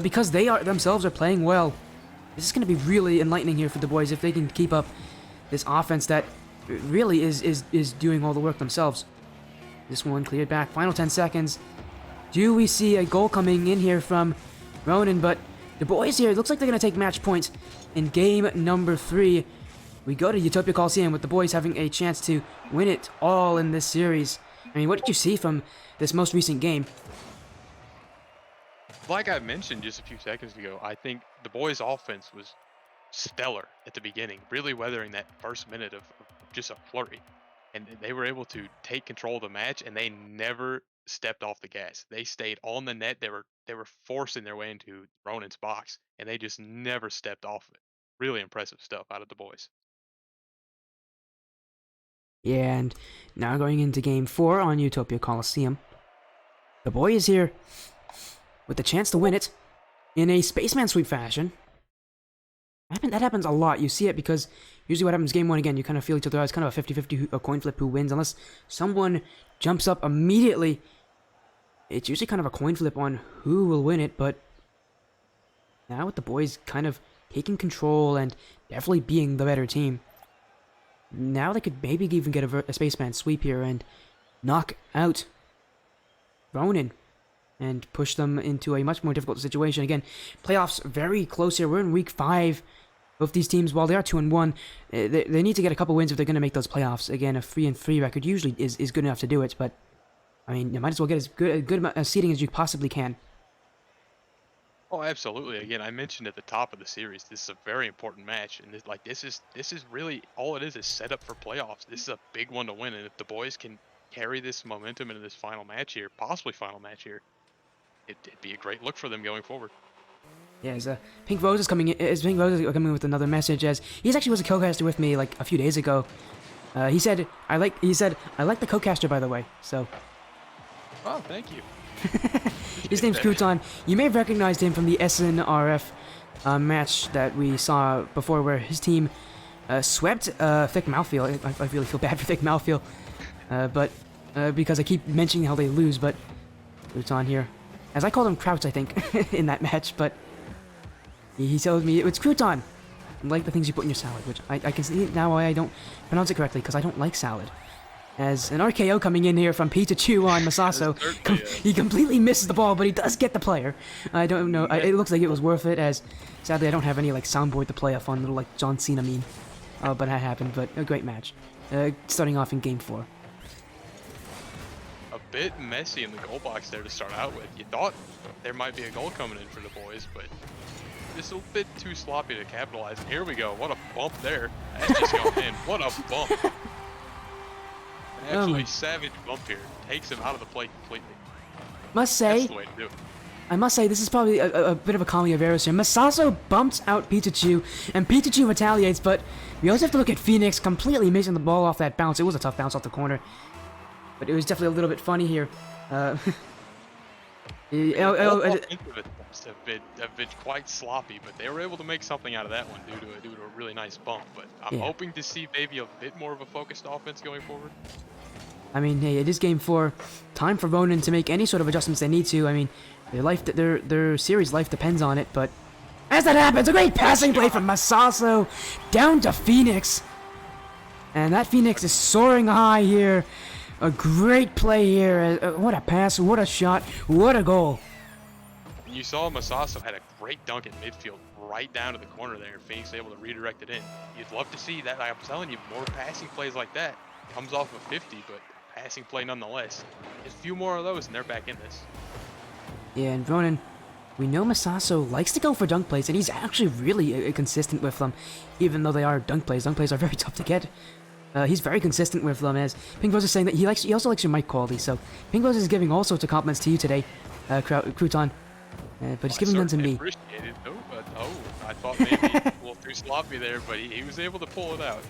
because they themselves are playing well. This is going to be really enlightening here for the boys if they can keep up this offense that really is doing all the work themselves. This one cleared back. Final 10 seconds. Do we see a goal coming in here from Ronin? But the boys here, it looks like they're going to take match point in game number 3. We go to Utopia Coliseum with the boys having a chance to win it all in this series. I mean, what did you see from this most recent game? Like I mentioned just a few seconds ago, I think the boys' offense was stellar at the beginning, really weathering that first minute of just a flurry. And they were able to take control of the match, and they never stepped off the gas. They stayed on the net. They were forcing their way into Ronin's box, and they just never stepped off it. Really impressive stuff out of the boys. Yeah, and now going into game 4 on Utopia Coliseum. The boys here with the chance to win it in a spaceman sweep fashion. That happens a lot. You see it because usually what happens game 1 again, you kind of feel each other out. It's kind of a 50-50 a coin flip who wins. Unless someone jumps up immediately, it's usually kind of a coin flip on who will win it. But now with the boys kind of taking control and definitely being the better team, now they could maybe even get a spaceman sweep here and knock out Ronin and push them into a much more difficult situation. Again, playoffs very close here. We're in week 5. Both these teams, while they are 2-1, they need to get a couple wins if they're going to make those playoffs. Again, a 3-3 record usually is good enough to do it, but I mean, you might as well get as good a seeding as you possibly can. Oh, absolutely. Again, I mentioned at the top of the series, this is a very important match, and this is really all it is set up for playoffs. This is a big one to win, and if the boys can carry this momentum into this final match here, possibly final match here, it'd be a great look for them going forward. Yeah, as Pink Rose is coming in. Pink Rose is coming with another message. As he actually was a co-caster with me like a few days ago. He said I like the co-caster, by the way. So. Oh, thank you. His name's Crouton. You may have recognized him from the SNRF match that we saw before, where his team swept Thick Mouthfeel. I really feel bad for Thick Mouthfeel, but because I keep mentioning how they lose. But Crouton here, as I called him Crouch, I think, in that match. But he told me it's Crouton. I like the things you put in your salad, which I can see now why I don't pronounce it correctly, because I don't like salad. As an RKO coming in here from Pikachu on Masaso. He completely misses the ball, but he does get the player. I don't know. It looks like it was worth it, as sadly I don't have any like soundboard to play a fun little like John Cena meme. But that happened, but a great match. Starting off in game 4. A bit messy in the goal box there to start out with. You thought there might be a goal coming in for the boys, but just a bit too sloppy to capitalize. And here we go. What a bump there. That's just going in. What a bump. Actually, savage bump here. Takes him out of the play completely. Must say, that's the way to do it. I must say, this is probably a bit of a comedy of errors here. Masaso bumps out Pikachu, and Pikachu retaliates, but we also have to look at Phoenix completely missing the ball off that bounce. It was a tough bounce off the corner, but it was definitely a little bit funny here. Offensive attempts have been quite sloppy, but they were able to make something out of that one due to a really nice bump. But I'm hoping to see maybe a bit more of a focused offense going forward. I mean, hey, it is game 4. Time for Ronin to make any sort of adjustments they need to. I mean, their series life depends on it, but as that happens, a great passing play from Masaso down to Phoenix. And that Phoenix is soaring high here. A great play here. What a pass, what a shot, what a goal. You saw Masaso had a great dunk in midfield right down to the corner there. Phoenix able to redirect it in. You'd love to see that. I'm telling you, more passing plays like that. Comes off of 50, but passing play nonetheless. Just a few more of those and they're back in this. Yeah, and Ronin, we know Masaso likes to go for dunk plays, and he's actually really consistent with them, even though they are dunk plays. Dunk plays are very tough to get. He's very consistent with them, as Pink Rose is saying that he also likes your mic quality, so Pink Rose is giving all sorts of compliments to you today, Crouton, but he's giving them to me. Appreciate it, though, but I thought maybe a little too sloppy there, but he was able to pull it out.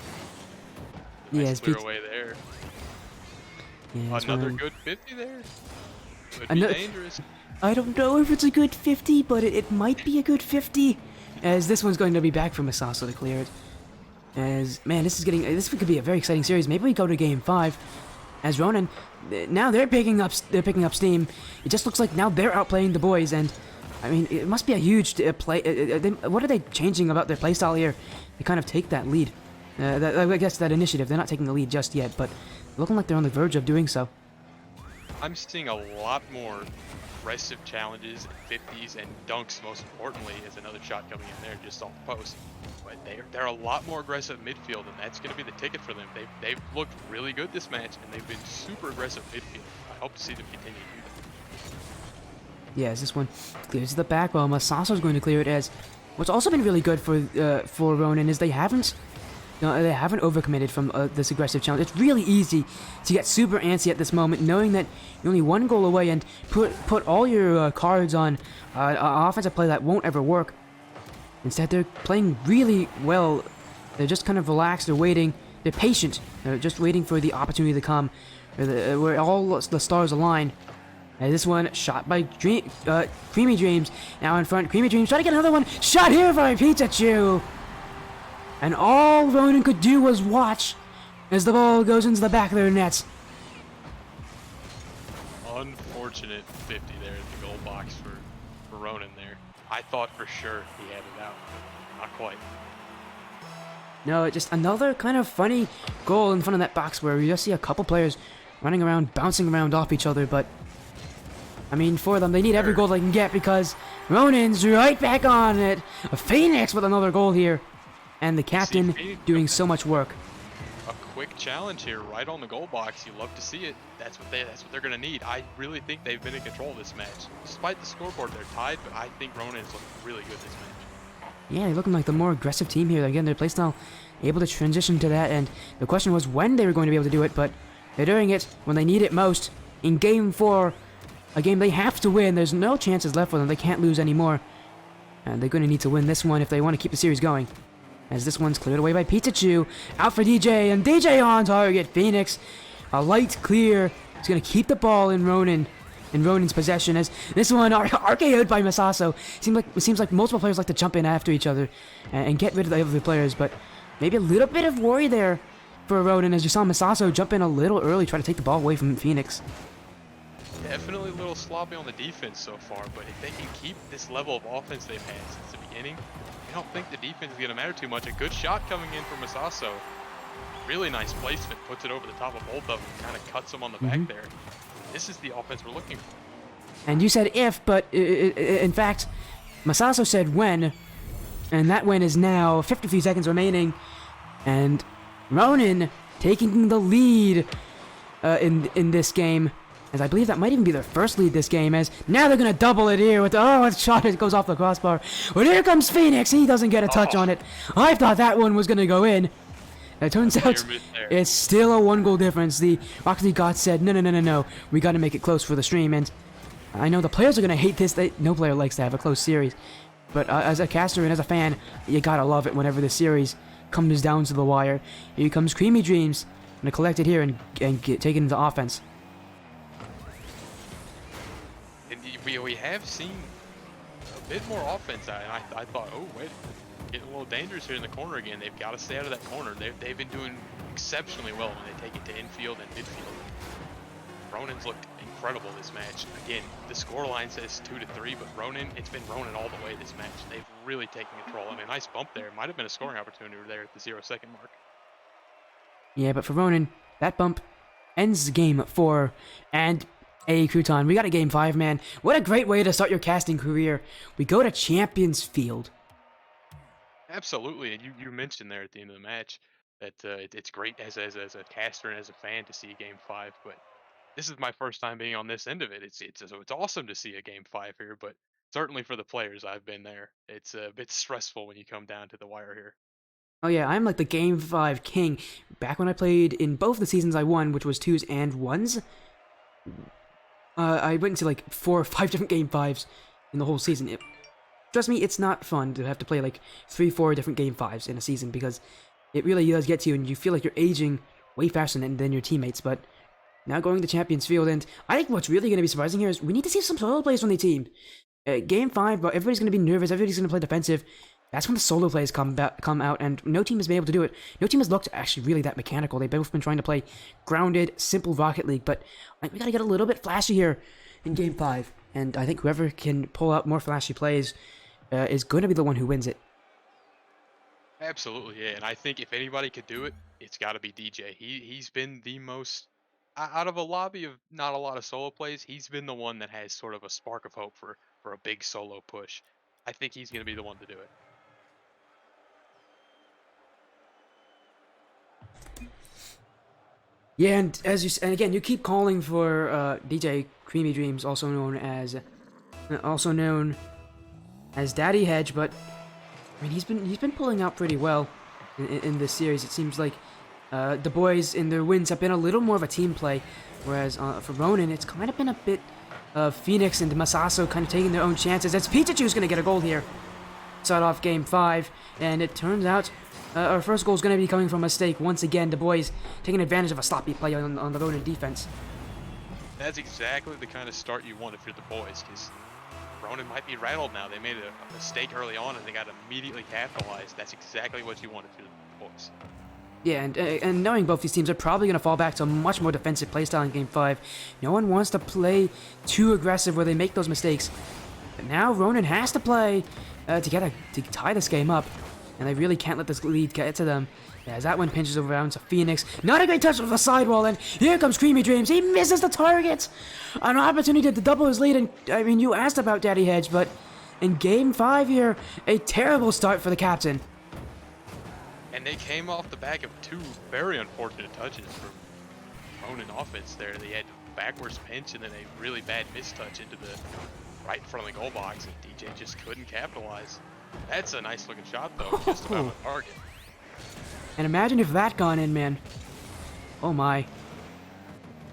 Nice clear away there. Yeah, another good 50 there. Could be dangerous. I don't know if it's a good 50, but it might be a good 50, as this one's going to be back for Masaso to clear it. As, man, this could be a very exciting series. Maybe we go to game 5. As Ronin, now they're picking up steam. It just looks like now they're outplaying the boys, and I mean, it must be a huge play. What are they changing about their playstyle here to kind of take that lead? I guess that initiative. They're not taking the lead just yet, but looking like they're on the verge of doing so. I'm seeing a lot more aggressive challenges and 50s and dunks, most importantly, is another shot coming in there just off the post. But they're a lot more aggressive midfield, and that's going to be the ticket for them. They've looked really good this match, and they've been super aggressive midfield. I hope to see them continue to do that. Yeah, as this one clears the back while Masaso's going to clear it. As what's also been really good for Ronin is they haven't overcommitted from this aggressive challenge. It's really easy to get super antsy at this moment, knowing that you're only one goal away, and put all your cards on offensive play that won't ever work. Instead, they're playing really well. They're just kind of relaxed. They're waiting. They're patient. They're just waiting for the opportunity to come, where all the stars align. And this one shot by Creamy Dreams. Now in front, Creamy Dreams try to get another one. Shot here by Pikachu. And all Ronin could do was watch as the ball goes into the back of their nets. Unfortunate 50 there at the goal box for Ronin there. I thought for sure he had it out, but not quite. No, just another kind of funny goal in front of that box where we just see a couple players running around, bouncing around off each other, but I mean, for them, they need every goal they can get because Ronin's right back on it. A Phoenix with another goal here. And the captain doing so much work. A quick challenge here, right on the goal box. You love to see it. That's what they're gonna need. I really think they've been in control of this match. Despite the scoreboard, they're tied, but I think Ronin is looking really good this match. Yeah, they're looking like the more aggressive team here. Again, their playstyle able to transition to that, and the question was when they were going to be able to do it, but they're doing it when they need it most. In game 4, a game they have to win. There's no chances left for them. They can't lose anymore. And they're going to need to win this one if they want to keep the series going. As this one's cleared away by Pikachu. Out for DJ, and DJ on target. Phoenix, a light clear. He's going to keep the ball in Ronin's possession. As this one RKO'd by Masaso. Seems like multiple players like to jump in after each other and get rid of the other players, but maybe a little bit of worry there for Ronin as you saw Masaso jump in a little early, try to take the ball away from Phoenix. Definitely a little sloppy on the defense so far, but if they can keep this level of offense they've had since the beginning, I don't think the defense is going to matter too much. A good shot coming in from Masaso. Really nice placement, puts it over the top of both of them, kind of cuts them on the back there. This is the offense we're looking for. And you said if, but in fact, Masaso said when, and that when is now. 53 seconds remaining, and Ronin taking the lead in this game. As I believe that might even be their first lead this game, as now they're going to double it here with, a shot, it goes off the crossbar. But here comes Phoenix, he doesn't get a touch on it. I thought that one was going to go in. It turns out it's still a 1-goal difference. The Rocket League God said, no, we got to make it close for the stream, and I know the players are gonna hate this. No player likes to have a close series. But as a caster and as a fan, you gotta love it whenever the series comes down to the wire. Here comes Creamy Dreams. Gonna collect it here and get taken into offense. And we have seen a bit more offense out, and I thought, oh wait, getting a little dangerous here in the corner again. They've got to stay out of that corner. They've been doing exceptionally well when they take it to infield and midfield. Ronin's looked incredible this match. Again, the scoreline says 2-3, but Ronin, it's been Ronin all the way this match. They've really taken control. I mean, a nice bump there. Might have been a scoring opportunity there at the 0-second mark. Yeah, but for Ronin, that bump ends game 4, and a Crouton. We got a game 5, man. What a great way to start your casting career. We go to Champions Field. Absolutely, and you mentioned there at the end of the match that it's great as a caster and as a fan to see game 5, but this is my first time being on this end of it. So it's awesome to see a game 5 here, but certainly for the players, I've been there. It's a bit stressful when you come down to the wire here. Oh yeah, I'm like the game 5 king. Back when I played in both the seasons I won, which was 2s and 1s, I went into like 4 or 5 different game 5s in the whole season. Trust me, it's not fun to have to play like 3-4 different game 5s in a season, because it really does get to you and you feel like you're aging way faster than your teammates. But now going to Champions Field, and I think what's really going to be surprising here is we need to see some solo plays from the team. Game 5, but everybody's going to be nervous, everybody's going to play defensive. That's when the solo plays come out, and no team has been able to do it. No team has looked actually really that mechanical. They've both been trying to play grounded, simple Rocket League, but I think we got to get a little bit flashy here in Game 5. And I think whoever can pull out more flashy plays is going to be the one who wins it. Absolutely, yeah. And I think if anybody could do it, it's got to be DJ. He's been the most, out of a lobby of not a lot of solo plays, he's been the one that has sort of a spark of hope for a big solo push. I think he's going to be the one to do it. Yeah, and and again, you keep calling for DJ Creamy Dreams, also known as Daddy Hedge, but I mean he's been pulling out pretty well in this series. It seems like the boys in their wins have been a little more of a team play, whereas for Ronin, it's kind of been a bit of Phoenix and Masaso kind of taking their own chances. As Pikachu's going to get a goal here, start off game 5, and it turns out our first goal is going to be coming from a mistake. Once again, the boys taking advantage of a sloppy play on the Ronin defense. That's exactly the kind of start you want if you're the boys, because Ronin might be rattled now. They made a mistake early on, and they got immediately capitalized. That's exactly what you want if you're the boys. Yeah, and knowing both these teams are probably going to fall back to a much more defensive playstyle in Game 5. No one wants to play too aggressive where they make those mistakes. But now Ronin has to play to tie this game up. And they really can't let this lead get to them. As that one pinches around to Phoenix. Not a great touch with the sidewall, and here comes Creamy Dreams. He misses the target! An opportunity to double his lead, and I mean, you asked about Daddy Hedge, but in Game 5 here, a terrible start for the captain. And they came off the back of 2 very unfortunate touches from Ronin offense there. They had backwards pinch and then a really bad mistouch into the right in front of the goal box, and DJ just couldn't capitalize. That's a nice looking shot though, just about on target. And imagine if that gone in, man. Oh my.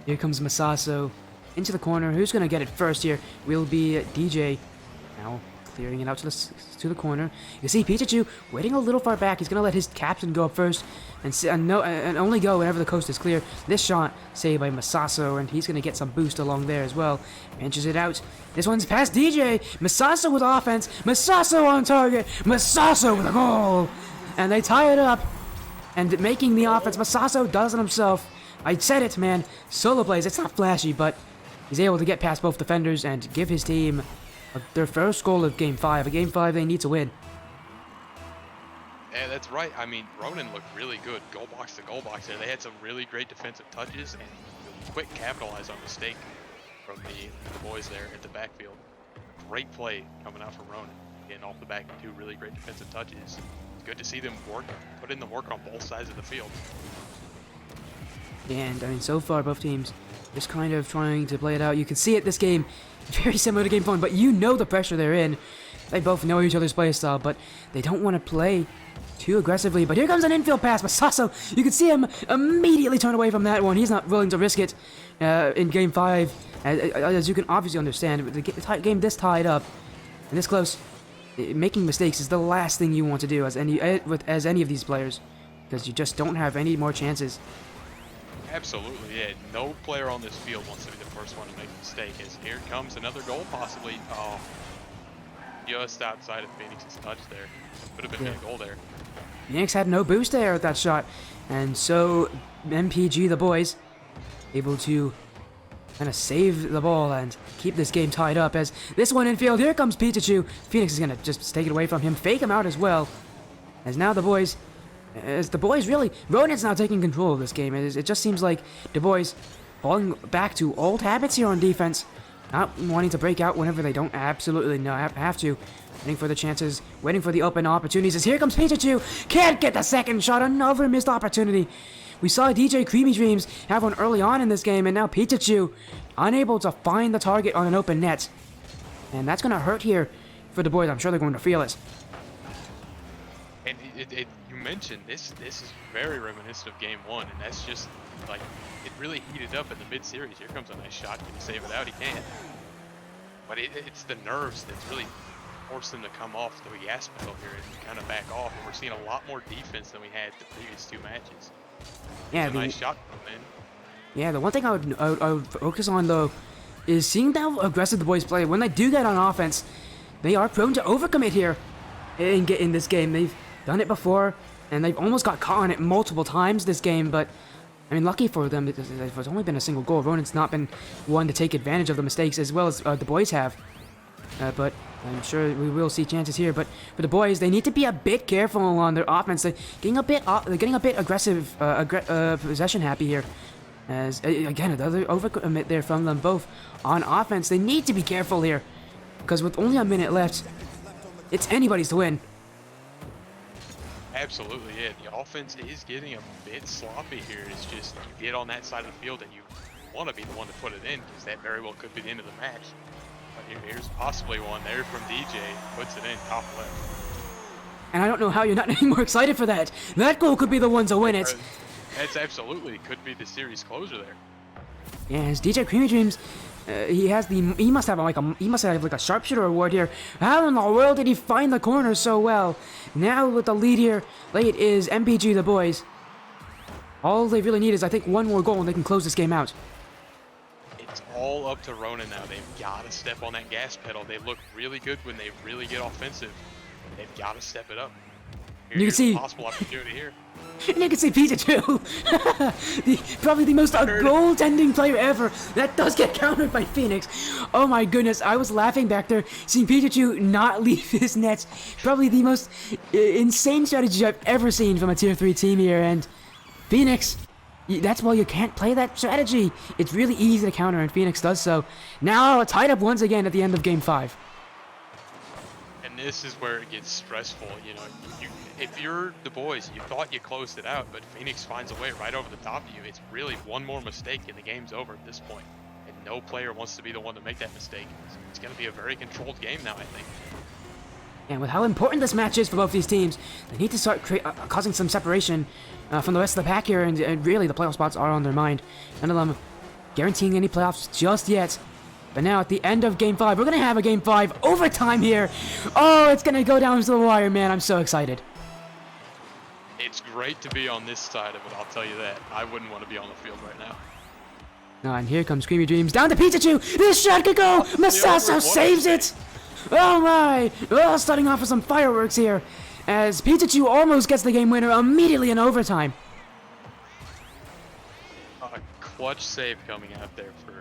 Here comes Masaso into the corner. Who's gonna get it first here? Will be DJ. Now clearing it out to the corner. You see Pikachu waiting a little far back. He's gonna let his captain go up first and only go whenever the coast is clear. This shot saved by Masaso, and he's gonna get some boost along there as well. Pinches it out. This one's past DJ. Masaso with offense. Masaso on target. Masaso with a goal, and they tie it up. And making the offense, Masaso does it himself. I said it, man. Solo plays. It's not flashy, but he's able to get past both defenders and give his team their first goal of Game 5. A Game 5 they need to win. Yeah, that's right. I mean, Ronin looked really good. Goal box to goal box there. They had some really great defensive touches and quick capitalize on mistake from the boys there at the backfield. Great play coming out from Ronin. Getting off the back of 2 really great defensive touches. It's good to see them put in the work on both sides of the field. And I mean, so far both teams just kind of trying to play it out. You can see it this game, very similar to Game 1, but you know the pressure they're in. They both know each other's play style, but they don't want to play too aggressively. But here comes an infield pass. Masaso, you can see him immediately turn away from that one. He's not willing to risk it in Game 5. As you can obviously understand, with the game this tied up and this close, making mistakes is the last thing you want to do as any of these players, because you just don't have any more chances. Absolutely, yeah. No player on this field wants to be the first one to make a mistake. As here comes another goal, possibly. Oh, just outside of Phoenix's touch there. Could have been a goal there. Phoenix had no boost there with that shot, and so MPG Da Bois able to kind of save the ball and keep this game tied up. As this one infield, here comes Pikachu. Phoenix is gonna just take it away from him, fake him out as well. As now the boys really, Ronin's now taking control of this game. It just seems like Da Bois falling back to old habits here on defense, not wanting to break out whenever they don't absolutely have to. Waiting for the chances, waiting for the open opportunities. As here comes Pikachu, can't get the second shot, another missed opportunity. We saw DJ Creamy Dreams have one early on in this game, and now Pikachu unable to find the target on an open net. And that's going to hurt here for the boys. I'm sure they're going to feel it. And you mentioned this is very reminiscent of Game 1, and that's just, like, it really heated up in the mid-series. Here comes a nice shot. Can he save it out? He can. But it's the nerves that's really forced them to come off the gas pedal here and kind of back off. And we're seeing a lot more defense than we had the previous two matches. Yeah, nice shot from him. Yeah, the one thing I would focus on though is seeing how aggressive the boys play. When they do get on offense, they are prone to overcommit here in this game. They've done it before, and they've almost got caught on it multiple times this game. But I mean, lucky for them, there's only been a single goal. Ronin's not been one to take advantage of the mistakes as well as the boys have. But I'm sure we will see chances here. But for the boys, they need to be a bit careful on their offense. They're getting a bit aggressive, possession happy here. As again, another overcommit there from them both on offense. They need to be careful here, because with only a minute left, it's anybody's to win. Absolutely, yeah. The offense is getting a bit sloppy here. It's just you get on that side of the field and you want to be the one to put it in, because that very well could be the end of the match. But here's possibly one there from DJ. Puts it in top left. And I don't know how you're not any more excited for that. That goal could be the one to win it. That's absolutely could be the series closer there. Yeah, his DJ Creamy Dreams, he must have like a sharpshooter award here. How in the world did he find the corner so well? Now with the lead here, late is MPG Da Bois. All they really need is, I think, one more goal and they can close this game out. It's all up to Ronin now. They've got to step on that gas pedal. They look really good when they really get offensive. They've got to step it up. You can see a possible opportunity here. And you can see Pikachu, probably the most goaltending player ever. That does get countered by Phoenix. Oh my goodness, I was laughing back there, seeing Pikachu not leave his nets. Probably the most insane strategy I've ever seen from a Tier 3 team here. And Phoenix, that's why you can't play that strategy. It's really easy to counter, and Phoenix does so. Now tied up once again at the end of Game 5. And this is where it gets stressful. You know, if you're the boys, you thought you closed it out, but Phoenix finds a way right over the top of you. It's really one more mistake and the game's over at this point. And no player wants to be the one to make that mistake. It's going to be a very controlled game now, I think. And with how important this match is for both these teams, they need to start causing some separation from the rest of the pack here, and really the playoff spots are on their mind. None of them guaranteeing any playoffs just yet. But now at the end of Game 5, we're going to have a Game 5 overtime here. Oh, it's going to go down to the wire, man. I'm so excited. It's great to be on this side of it, I'll tell you that. I wouldn't want to be on the field right now. No, and here comes Creamy Dreams. Down to Pikachu. This shot could go. Masaso saves it. Oh, my. Oh, starting off with some fireworks here, as Pikachu almost gets the game winner immediately in overtime. A clutch save coming out there for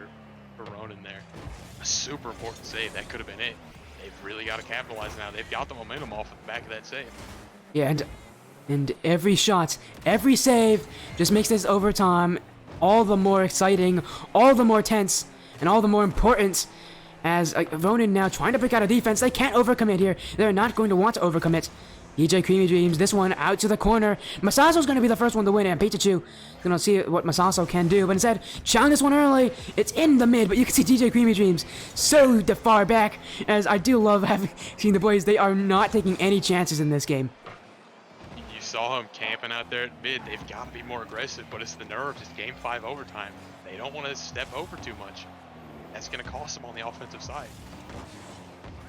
Ronin there. A super important save. That could have been it. They've really got to capitalize now. They've got the momentum off of the back of that save. Yeah, and every shot, every save just makes this overtime all the more exciting, all the more tense, and all the more important. As Ronin now trying to break out of defense. They can't overcommit here. They're not going to want to overcommit. DJ Creamy Dreams, this one out to the corner. Masaso's going to be the first one to win, and Pikachu going to see what Masaso can do. But instead, challenge this one early. It's in the mid, but you can see DJ Creamy Dreams so far back. As I do love seeing the boys. They are not taking any chances in this game. You saw him camping out there at mid. They've got to be more aggressive, but it's the nerves. It's Game 5 overtime. They don't want to step over too much. that's going to cost them on the offensive side.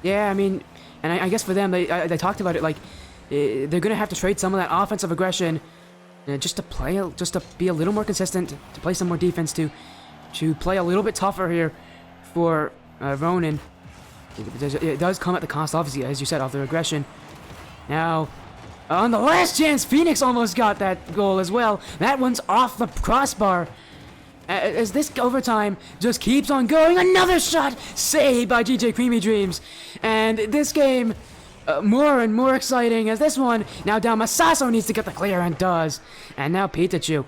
Yeah, I mean, and I guess for them, they talked about it like they're gonna have to trade some of that offensive aggression just to just to be a little more consistent, to play some more defense, to play a little bit tougher here for Ronin. It does come at the cost, obviously, as you said, of their aggression. Now, on the last chance, Phoenix almost got that goal as well. That one's off the crossbar. As this overtime just keeps on going, another shot saved by GJ Creamy Dreams. And this game, more and more exciting as this one, now down Masaso needs to get the clear and does. And now Pikachu.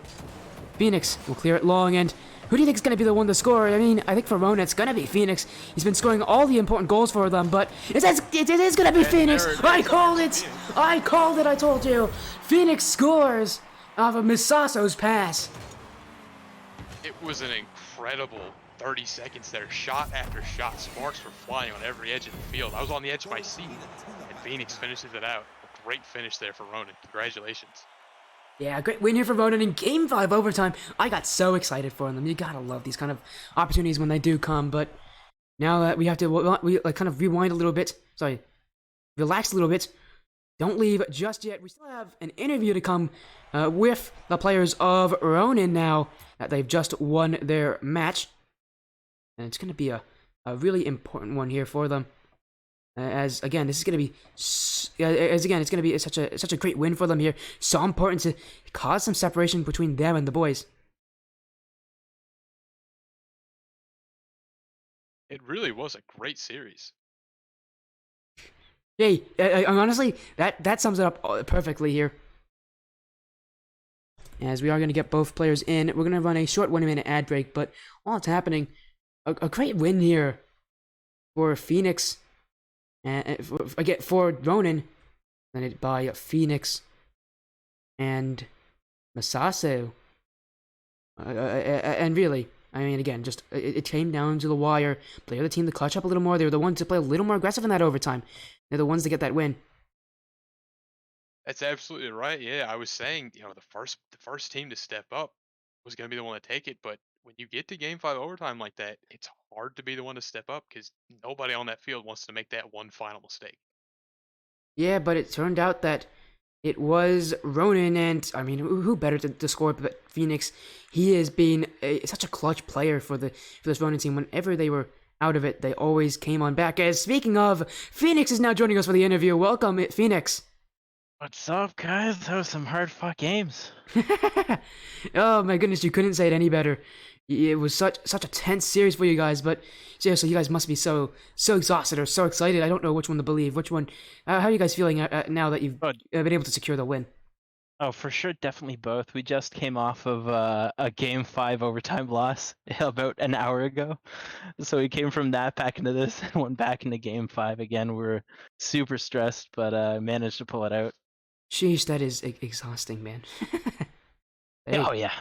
Phoenix will clear it long, and who do you think is going to be the one to score? I mean, I think for Ronin it's going to be Phoenix. He's been scoring all the important goals for them, but it is going to be Phoenix. I called it. I called it, I told you. Phoenix scores off of Masaso's pass. It was an incredible 30 seconds there, shot after shot. Sparks were flying on every edge of the field. I was on the edge of my seat, and Phoenix finishes it out. A great finish there for Ronin. Congratulations. Yeah, great win here for Ronin in Game 5 overtime. I got so excited for them. You gotta love these kind of opportunities when they do come, but now that we have to like kind of rewind a little bit. Sorry, relax a little bit. Don't leave just yet. We still have an interview to come with the players of Ronin now that they've just won their match. And it's going to be a really important one here for them. As again, this is going to be it's going to be such a great win for them here. So important to cause some separation between them and the boys. It really was a great series. Hey, honestly, that sums it up perfectly here. As we are going to get both players in, we're going to run a short 1-minute ad break. But while it's happening, a great win here for Phoenix, and for Ronin, led by Phoenix and Masasu. And really, I mean, again, just it came down to the wire. Play the team to clutch up a little more. They were the ones to play a little more aggressive in that overtime. They're the ones to get that win. That's absolutely right. Yeah, I was saying, the first team to step up was going to be the one to take it, but when you get to Game 5 overtime like that, it's hard to be the one to step up because nobody on that field wants to make that one final mistake. Yeah, but it turned out that it was Ronin, and I mean, who better to score but Phoenix? He has been such a clutch player for this Ronin team. Whenever they were out of it, they always came on back. As speaking of, Phoenix is now joining us for the interview. Welcome, Phoenix. What's up, guys? That was some hard-fought games. Oh my goodness, you couldn't say it any better. It was such a tense series for you guys, but seriously, you guys must be so exhausted or so excited. I don't know which one to believe. Which one? How are you guys feeling now that you've been able to secure the win? Oh, for sure, definitely both. We just came off of a Game 5 overtime loss about an hour ago. So we came from that back into this and went back into Game 5 again. We're super stressed, but managed to pull it out. Sheesh, that is exhausting, man. Hey. Oh, yeah.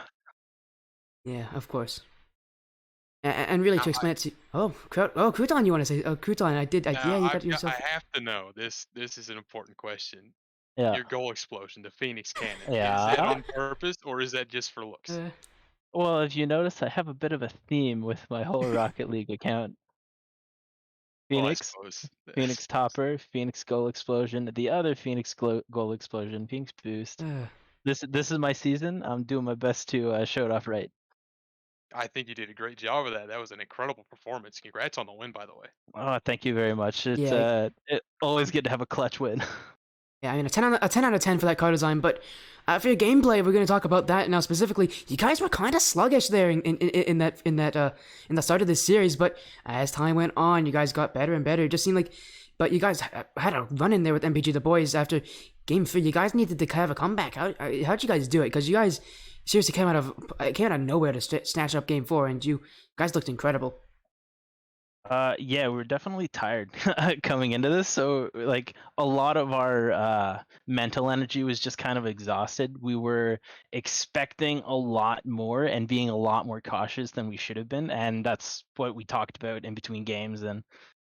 Yeah, of course. And really, to explain it to Crouton, you want to say? Oh, Crouton, yeah, you got yourself. I have to know this. This is an important question. Yeah. Your goal explosion, the Phoenix Cannon. Yeah. Is that on purpose or is that just for looks? Well, if you notice, I have a bit of a theme with my whole Rocket League account. Phoenix, well, I suppose. Phoenix Topper, Phoenix Goal Explosion, the other Phoenix Goal Explosion, Phoenix Boost. This is my season. I'm doing my best to show it off right. I think you did a great job of that. That was an incredible performance. Congrats on the win, by the way. Oh, thank you very much. It's always good to have a clutch win. Yeah, I mean a 10 out of 10 for that car design, but for your gameplay, we're going to talk about that now specifically. You guys were kind of sluggish there in the start of this series, but as time went on, you guys got better and better. It just seemed like, but you guys had a run in there with MPG Da Bois after Game 3. You guys needed to have a comeback. How'd you guys do it? Because you guys seriously came out of nowhere to snatch up Game 4, and you guys looked incredible. Yeah, we're definitely tired coming into this. So like a lot of our mental energy was just kind of exhausted. We were expecting a lot more and being a lot more cautious than we should have been. And that's what we talked about in between games and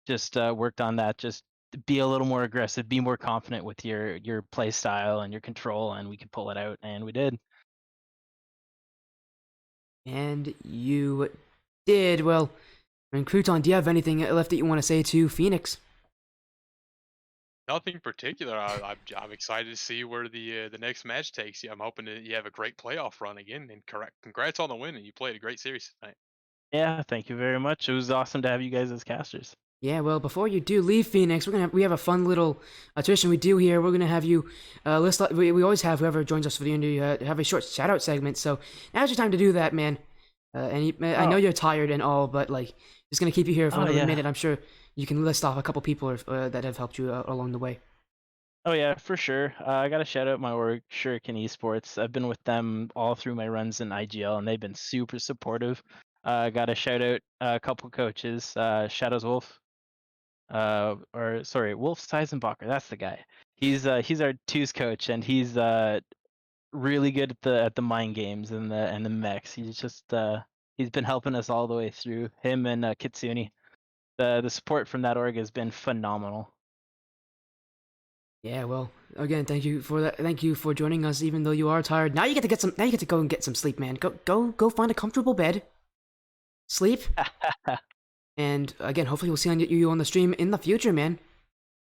just worked on that. Just be a little more aggressive, be more confident with your play style and your control, and we could pull it out, and we did. And you did. Well, And Crouton, do you have anything left that you want to say to Phoenix? Nothing particular. I'm excited to see where the next match takes you. I'm hoping that you have a great playoff run again, and correct. Congrats on the win, and you played a great series tonight. Yeah, thank you very much. It was awesome to have you guys as casters. Yeah, well, before you do leave Phoenix, we have a fun little tradition we do here. We're gonna have you list. We always have whoever joins us for the interview have a short shout out segment. So now's your time to do that, man. I know you're tired and all, but like, just gonna keep you here for another yeah. minute. I'm sure you can list off a couple people that have helped you along the way. Oh yeah, for sure. I gotta shout out my org, Shuriken Esports. I've been with them all through my runs in IGL, and they've been super supportive. Gotta shout out a couple coaches, Shadows Wolf, or sorry, Wolf Seisenbacher. That's the guy. He's our twos coach, and he's really good at the mind games and the mechs. He's been helping us all the way through. Him and Kitsune. The support from that org has been phenomenal. Yeah, well, again, thank you for that. Thank you for joining us, even though you are tired. Now you get to get some. Now you get to go and get some sleep, man. Go find a comfortable bed, sleep, and again, hopefully we'll see you on the stream in the future, man.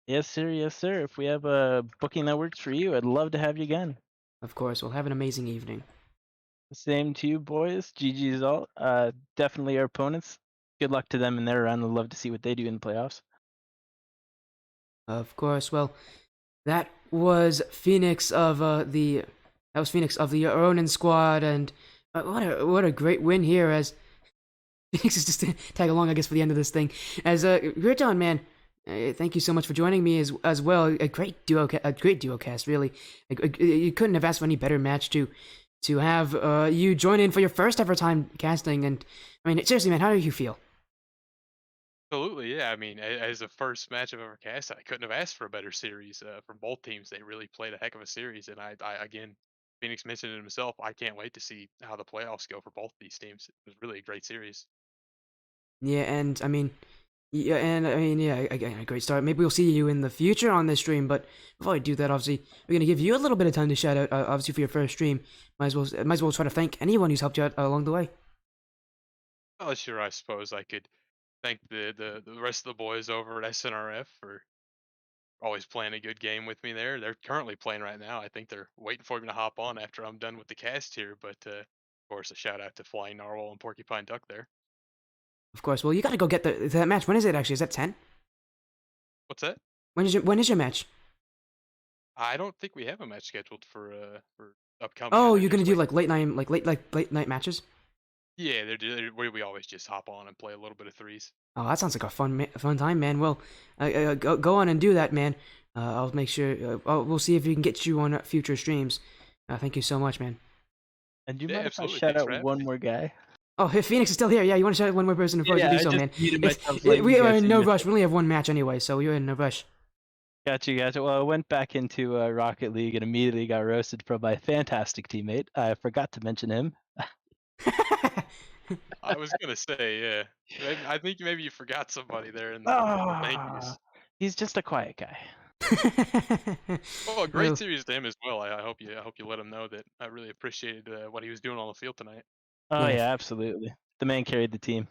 Yes, sir. Yes, sir. If we have a booking that works for you, I'd love to have you again. Of course, we'll have an amazing evening. Same to you, boys. GG's all. Definitely our opponents. Good luck to them in their run. I'd love to see what they do in the playoffs. Of course. Well, that was Phoenix of the Ronin squad, and what a great win here as Phoenix is just to tag along, I guess, for the end of this thing. As Crouton, man, thank you so much for joining me as well. A great duo cast, really. You couldn't have asked for any better match to have you join in for your first ever time casting. And I mean, seriously, man, how do you feel? Absolutely, yeah. I mean, as the first match I've ever cast, I couldn't have asked for a better series from both teams. They really played a heck of a series, and I again, Phoenix mentioned it himself. I can't wait to see how the playoffs go for both these teams. It was really a great series. Yeah, and I mean, yeah, again, a great start. Maybe we'll see you in the future on this stream, but before I do that, obviously, we're gonna give you a little bit of time to shout out. Obviously, for your first stream, might as well try to thank anyone who's helped you out along the way. Oh, sure. I suppose I could thank the rest of the boys over at SNRF for always playing a good game with me there. They're currently playing right now. I think they're waiting for me to hop on after I'm done with the cast here. But of course, a shout out to Flying Narwhal and Porcupine Duck there. Of course. Well, you gotta go get that match. When is it actually? Is that 10? What's that? When is your match? I don't think we have a match scheduled for upcoming. Oh, They're you're gonna just do waiting. like late night matches? Yeah, we always just hop on and play a little bit of threes. Oh, that sounds like a fun time, man. Well, go on and do that, man. I'll make sure. We'll see if we can get you on future streams. Thank you so much, man. And do you Yeah, mind if I absolutely. shout Thanks for out having one me. more guy? Oh, if Phoenix is still here. Yeah, you want to shout out one more person before you do so, I man. just muted myself so We you are guys in can no miss rush. it. We only have one match anyway, so you're in no rush. Gotcha. Well, I went back into Rocket League and immediately got roasted from my fantastic teammate. I forgot to mention him. I was gonna say, yeah. I think maybe you forgot somebody there in the thank Ah, yous. he's just a quiet guy. Oh, a great Well, series to him as well. I hope you let him know that I really appreciated what he was doing on the field tonight. Oh yeah, yeah, absolutely. The man carried the team.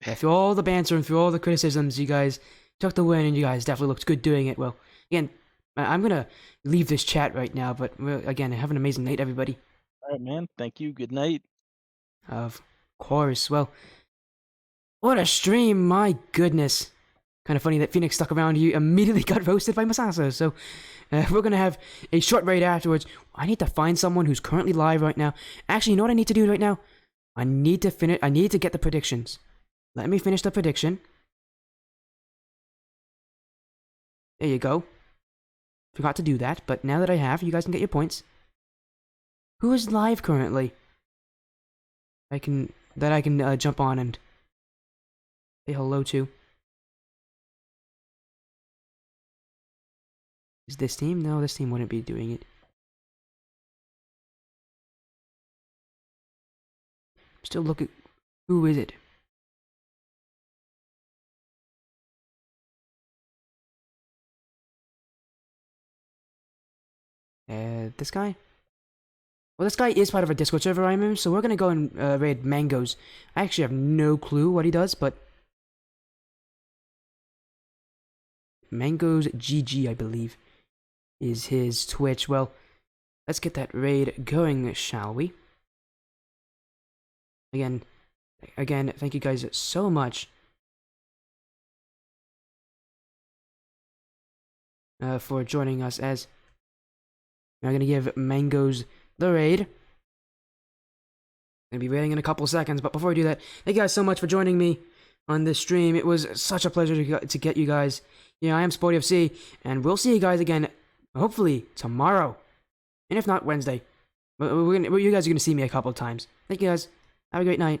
yeah. Through all the banter and through all the criticisms, you guys took the win, and you guys definitely looked good doing it. Well, again, I'm gonna leave this chat right now, but again, have an amazing night, everybody. All right, man. Thank you. Good night. Of course. Well, what a stream! My goodness. Kind of funny that Phoenix stuck around. You immediately got roasted by Masaso. So we're gonna have a short raid afterwards. I need to find someone who's currently live right now. Actually, you know what I need to do right now? I need to finish. I need to get the predictions. Let me finish the prediction. There you go. Forgot to do that, but now that I have, you guys can get your points. Who is live currently? I can jump on and say hello to. Is this team? No, this team wouldn't be doing it. Still looking. Who is it? This guy? Well, this guy is part of a Discord server I'm in, so we're gonna go and raid Mangoes. I actually have no clue what he does, but Mangoes GG, I believe, is his Twitch. Well, let's get that raid going, shall we? Again, thank you guys so much for joining us. As I'm gonna give Mangoes the raid. Gonna be waiting in a couple seconds, but before we do that, thank you guys so much for joining me on this stream. It was such a pleasure to get you guys. I am Sporty FC, and we'll see you guys again, hopefully tomorrow, and if not Wednesday. You guys are gonna see me a couple times. Thank you guys. Have a great night.